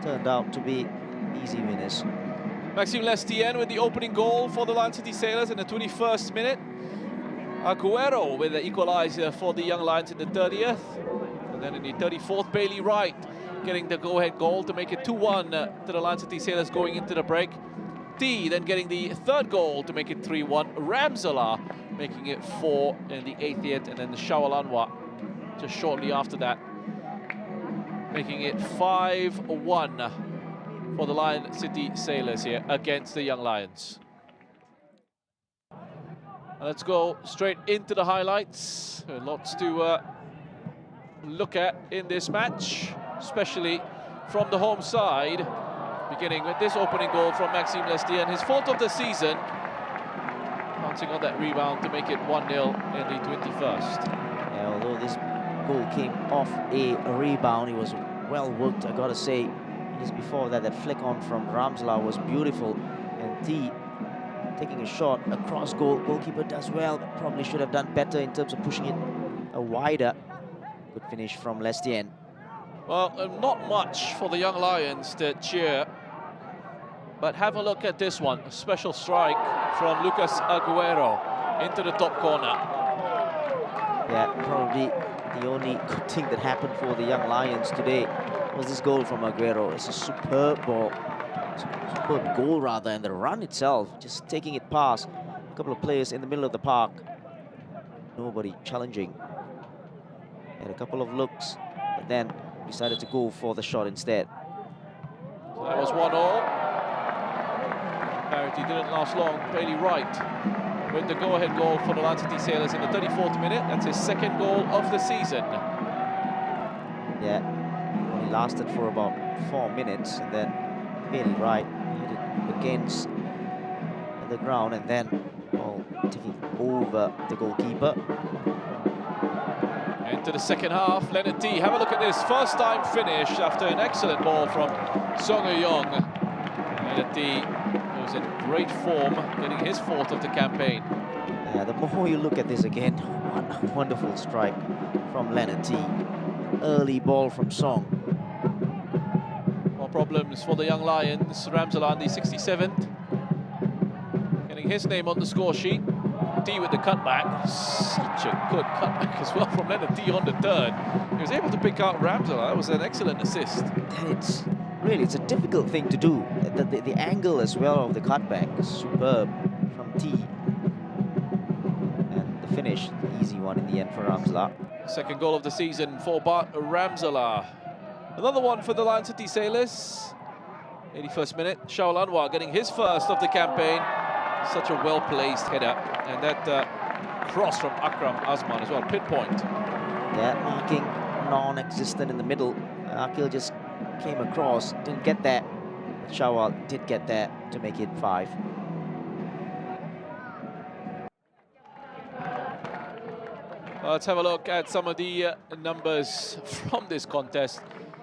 turned out to be easy winners. Maxime Lestienne with the opening goal for the Lion City Sailors in the 21st minute. Aguero with the equaliser for the young Lions in the 30th. And then in the 34th, Bailey Wright getting the go-ahead goal to make it 2-1 to the Lion City Sailors going into the break. T then getting the third goal to make it 3-1. Ramsala making it 4 in the 80th, and then the Shawalanwa just shortly after that, making it 5-1 for the Lion City Sailors here against the Young Lions. And let's go straight into the highlights. Lots to look at in this match, especially from the home side. Beginning with this opening goal from Maxime Lestienne, his 4th of the season. Bouncing on that rebound to make it 1-0 in the 21st. Yeah, although this goal came off a rebound, it was well worked, I gotta say. Just before that, that flick on from Ramsala was beautiful. And T taking a shot across goal. Goalkeeper does well, but probably should have done better in terms of pushing it wider. Good finish from Lestienne. Well, not much for the Young Lions to cheer. But have a look at this one. A special strike from Lucas Aguero into the top corner. Yeah, probably the only good thing that happened for the Young Lions today was this goal from Aguero. It's a superb ball, superb goal rather, and the run itself, just taking it past a couple of players in the middle of the park. Nobody challenging. Had a couple of looks, but then decided to go for the shot instead. So that was 1-1. Parity didn't last long. Bailey Wright with the go-ahead goal for the Lion City Sailors in the 34th minute. That's his 2nd goal of the season. Yeah, only lasted for about 4 minutes, and then Bailey Wright hit it against the ground, and then ball taking over the goalkeeper. Into the second half, Leonard T. Have a look at this first time finish after an excellent ball from Song Eui-yong. Leonard T. was in great form, getting his 4th of the campaign. Yeah, the more you look at this again, what a wonderful strike from Leonard T. Early ball from Song. More problems for the Young Lions. Ramsala in the 67th. Getting his name on the score sheet. T with the cutback. Such a good cutback as well from Leonard T on the 3rd. He was able to pick out Ramsala. That was an excellent assist. It's really, it's a difficult thing to do. The angle as well of the cutback is superb from T. And the finish, the easy one in the end for Ramsala. 2nd goal of the season for Bart Ramsala. Another one for the Lion City Sailors. 81st minute, Shawalanwa getting his 1st of the campaign. Such a well-placed header. And that cross from Akram Azman as well, pinpoint. Yeah, marking non-existent in the middle. Akil just came across, didn't get that. Shawal did get that to make it 5. Let's have a look at some of the numbers from this contest.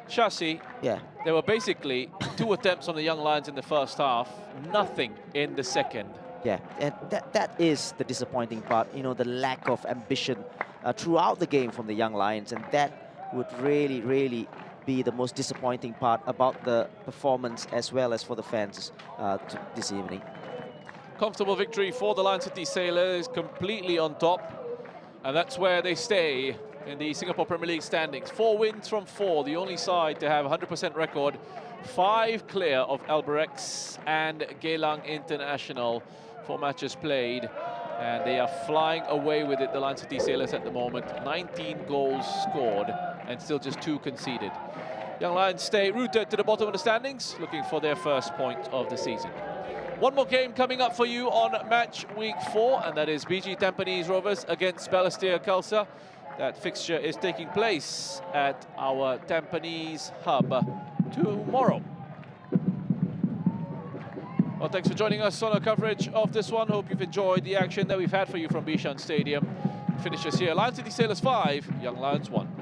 Shashi, Yeah. there were basically 2 attempts on the Young Lions in the first half, nothing in the second. Yeah, and that is the disappointing part, you know, the lack of ambition throughout the game from the Young Lions, and that would really, really be the most disappointing part about the performance as well as for the fans this evening. Comfortable victory for the Lion City Sailors, completely on top. And that's where they stay in the Singapore Premier League standings. 4 wins from 4, the only side to have a 100% record. 5 clear of Albirex and Geylang International. 4 matches played. And they are flying away with it, the Lion City Sailors at the moment. 19 goals scored and still just 2 conceded. Young Lions stay rooted to the bottom of the standings, looking for their first point of the season. One more game coming up for you on match week 4, and that is BG Tampines Rovers against Balestier Khalsa. That fixture is taking place at our Tampines hub tomorrow. Well, thanks for joining us on our coverage of this one. Hope you've enjoyed the action that we've had for you from Bishan Stadium. Finishes here, Lion City Sailors 5, Young Lions 1.